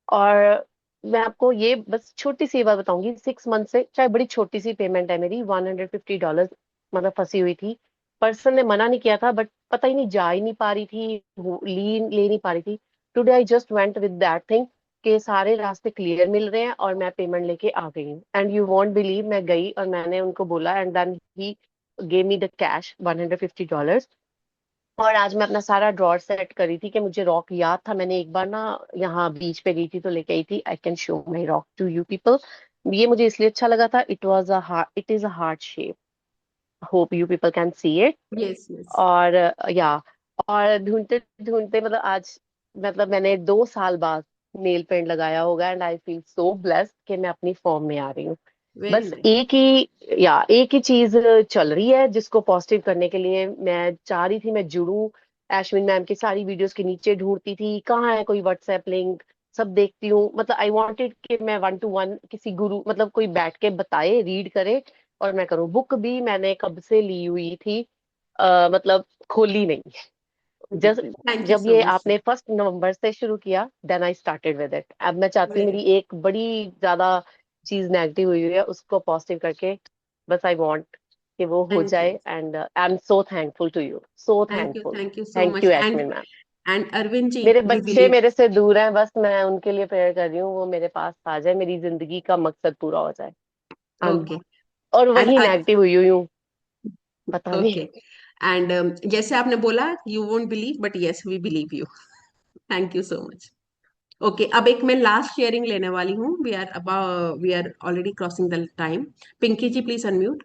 और मैं आपको ये बस छोटी सी बात बताऊंगी। 6 मंथ से, चाहे बड़ी छोटी सी पेमेंट है मेरी, $150 मतलब फंसी हुई थी। पर्सन ने मना नहीं किया था, बट पता ही नहीं, जा ही नहीं पा रही थी, ले नहीं पा रही थी। Today I just went with that thing कि सारे रास्ते क्लियर मिल रहे हैं और मैं पेमेंट लेके आ गई हूँ। एंड यू वॉन्ट बिलीव, मैं गई और मैंने उनको बोला, and then he gave me the cash $150। और आज मैं अपना सारा ड्रॉर सेट करी थी कि मुझे रॉक याद था। मैंने एक बार ना यहाँ बीच पे गई थी तो लेके आई थी। I can show my rock to you people. ये मुझे इसलिए अच्छा लगा था, it is a heart shape. Hope you people can see it. Yes yes. और या और ढूंढते ढूंढते मतलब आज, मतलब मैंने 2 साल बाद नेल पेंट लगाया होगा। And I feel so blessed कि मैं अपनी फॉर्म में आ रही हूँ। वेरी बस नाइस। एक ही चीज चल रही है, जिसको पॉजिटिव करने के लिए मैं चाह रही थी मैं जुड़ूं। एशविन मैम की सारी वीडियोस के नीचे ढूंढती थी कहाँ है कोई व्हाट्सएप लिंक, सब देखती हूँ। मतलब आई वांटेड कि मैं 1 to 1 किसी गुरु, मतलब कोई बैठ के बताए, रीड करे और मैं करूँ। बुक भी मैंने कब से ली हुई थी, मतलब खोली नहीं। जस्ट थैंक यू जब सो ये मच। आपने 1 नवंबर से शुरू किया, then I started with it. अब मैं चाहती हूँ वेरी, मेरी एक बड़ी ज्यादा चीज नेगेटिव हुई हुई है, उसको पॉजिटिव करके बस आई वांट कि वो हो थैंक जाए। You, and I am so thankful to you, so thankful. Thank you so thank much. You and एशमिन मैम। अरविंद जी, मेरे वी बच्चे बिलीव। मेरे से दूर हैं, बस मैं उनके लिए प्रेयर कर रही हूँ, वो मेरे पास आ जाए, मेरी जिंदगी का मकसद पूरा हो जाए। ओके। और एंड वही नेगेटिव हुई हुई हूँ, पता नहीं। ओके। एंड जैसे आपने बोला, you won't believe, but yes we believe you. Thank you so much. Okay, अब एक मैं लास्ट शेयरिंग लेने वाली हूँ. We are already crossing the time. Pinky ji please unmute.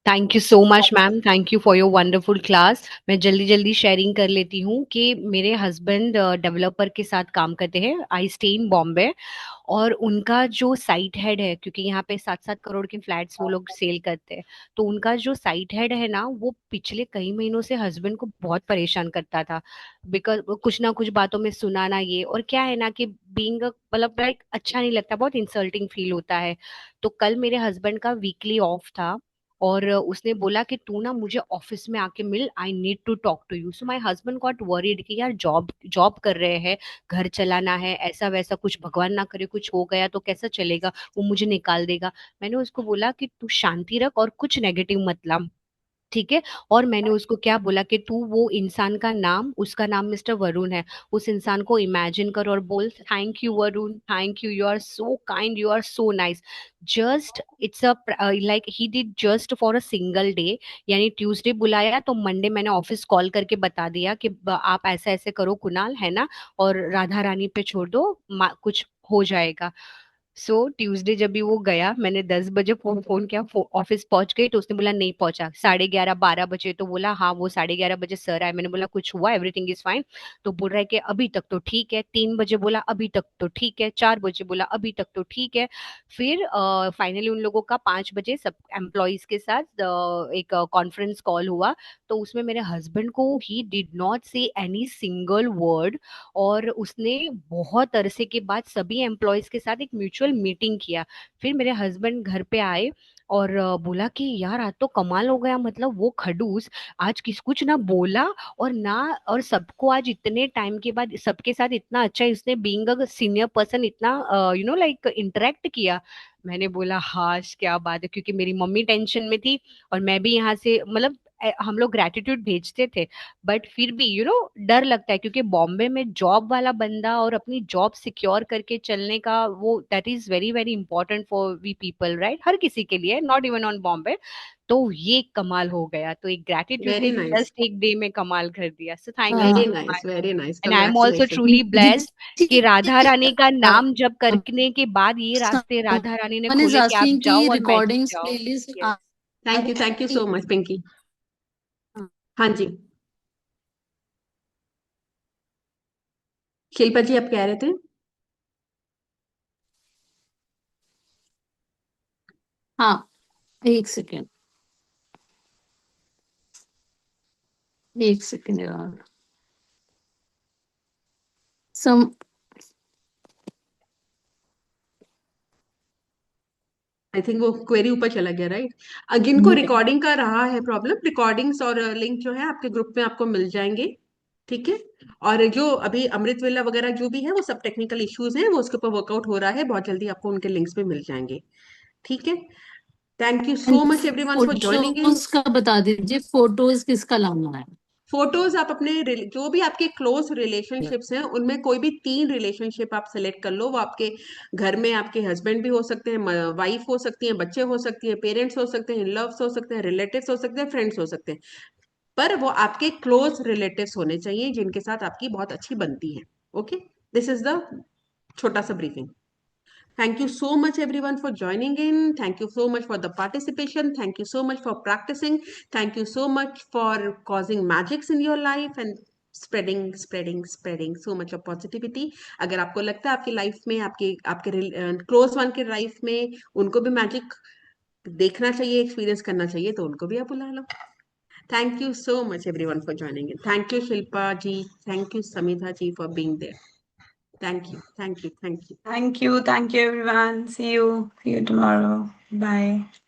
Thank you so much ma'am, thank you for your wonderful class. मैं जल्दी जल्दी sharing कर लेती हूँ कि मेरे हस्बैंड डेवलपर के साथ काम करते हैं. I stay in Bombay. और उनका जो साइट हेड है, क्योंकि यहाँ पे 7-7 करोड़ के फ्लैट्स वो लोग सेल करते हैं, तो उनका जो साइट हेड है ना, वो पिछले कई महीनों से हस्बैंड को बहुत परेशान करता था. बिकॉज कुछ ना कुछ बातों में सुनाना ये, और क्या है ना कि बीइंग मतलब लाइक अच्छा नहीं लगता, बहुत इंसल्टिंग फील होता है. तो कल मेरे हस्बैंड का वीकली ऑफ था, और उसने बोला कि तू ना मुझे ऑफिस में आके मिल, I need to talk to you. So my husband got worried कि यार जॉब जॉब कर रहे हैं, घर चलाना है, ऐसा वैसा कुछ भगवान ना करे कुछ हो गया तो कैसा चलेगा, वो मुझे निकाल देगा. मैंने उसको बोला कि तू शांति रख और कुछ नेगेटिव मत ला, ठीक है. और मैंने उसको क्या बोला कि तू वो इंसान का नाम, उसका नाम मिस्टर वरुण है, उस इंसान को इमेजिन कर और बोल thank you Varun, thank you, you are so kind, you are so nice. Just it's a like he did just for a single day. यानी ट्यूसडे बुलाया तो मंडे मैंने ऑफिस कॉल करके बता दिया कि आप ऐसा ऐसे करो कुणाल, है ना, और राधा रानी पे छोड़ दो, कुछ हो जाएगा. सो ट्यूसडे जब भी वो गया, मैंने 10 बजे फोन किया, ऑफिस पहुंच गई, तो उसने बोला नहीं पहुंचा. 11:30-12 बजे तो बोला हाँ वो 11:30 बजे सर आए. मैंने बोला कुछ हुआ, एवरीथिंग इज फाइन. तो बोल रहा है कि अभी तक तो ठीक है. 3 बजे बोला अभी तक तो ठीक है. 4 बजे बोला अभी तक तो ठीक है. फिर फाइनली उन लोगों का 5 बजे सब एम्प्लॉयज के साथ एक कॉन्फ्रेंस कॉल हुआ. तो उसमें मेरे हस्बैंड को ही डिड नॉट से एनी सिंगल वर्ड, और उसने बहुत अरसे के बाद सभी एम्प्लॉयज के साथ एक म्यूचुअल मीटिंग किया. फिर मेरे हस्बैंड घर पे आए और बोला कि यार आज तो कमाल हो गया, मतलब वो खड़ूस आज किस कुछ ना बोला, और ना, और सबको आज इतने टाइम के बाद सबके साथ इतना अच्छा इसने बीइंग अ सीनियर पर्सन इतना लाइक इंटरेक्ट किया. मैंने बोला हाश क्या बात है, क्योंकि मेरी मम्मी टेंशन में थी और मैं भी यहाँ से मतलब हम लोग ग्रेटिट्यूड भेजते थे, बट फिर भी डर लगता है, क्योंकि बॉम्बे में जॉब वाला बंदा और अपनी जॉब सिक्योर करके चलने का वो that is very very important for we people, right, हर किसी के लिए, नॉट इवन ऑन बॉम्बे. तो ये कमाल हो गया, तो एक ग्रेटिट्यूड वेरी ने नाइस. जस्ट एक डे में कमाल कर दिया. So thank you very so nice. Much. Very nice. And I am also congratulation. Truly blessed कि Dipti, राधा रानी का नाम जप करने के बाद ये रास्ते राधा रानी ने someone is खोले कि आप asking जाओ कि और मैजिक recordings जाओ. playlist yes. Thank you so much Pinky. हाँ जी, शिल्पा जी आप कह रहे थे. हाँ, एक सेकेंड, एक सेकेंड यार. सम आई थिंक वो क्वेरी ऊपर चला गया, राइट. जिनको रिकॉर्डिंग का रहा है प्रॉब्लम, रिकॉर्डिंग्स और लिंक जो है आपके ग्रुप में आपको मिल जाएंगे. ठीक है. और जो अभी अमृत वेला वगैरह जो भी है वो सब टेक्निकल इश्यूज हैं, वो उसके ऊपर वर्कआउट हो रहा है, बहुत जल्दी आपको उनके लिंक्स भी मिल जाएंगे. ठीक है. Thank you so much everyone for joining in. Photos का बता दीजिए, फोटोज किसका लाना है. फोटोज आप अपने जो भी आपके क्लोज रिलेशनशिप्स हैं उनमें कोई भी 3 रिलेशनशिप आप सेलेक्ट कर लो. वो आपके घर में आपके हस्बैंड भी हो सकते हैं, वाइफ हो सकती हैं, बच्चे हो सकती हैं, पेरेंट्स हो सकते हैं, लव्स हो सकते हैं, रिलेटिव्स हो सकते हैं, फ्रेंड्स हो सकते हैं, पर वो आपके क्लोज रिलेटिव्स होने चाहिए जिनके साथ आपकी बहुत अच्छी बनती है. ओके. दिस इज द छोटा सा briefing. Thank you so much, everyone, for joining in. Thank you so much for the participation. Thank you so much for practicing. Thank you so much for causing magics in your life and spreading so much of positivity. अगर आपको लगता है आपकी life में आपके आपके close one के life में उनको भी मैजिक देखना चाहिए, एक्सपीरियंस करना चाहिए, तो उनको भी आप बुला लो. Thank you so much, everyone, for joining in. Thank you, Shilpa ji. Thank you, Samitha ji, for being there. Thank you. Thank you. Thank you. Thank you everyone. See you tomorrow. Bye.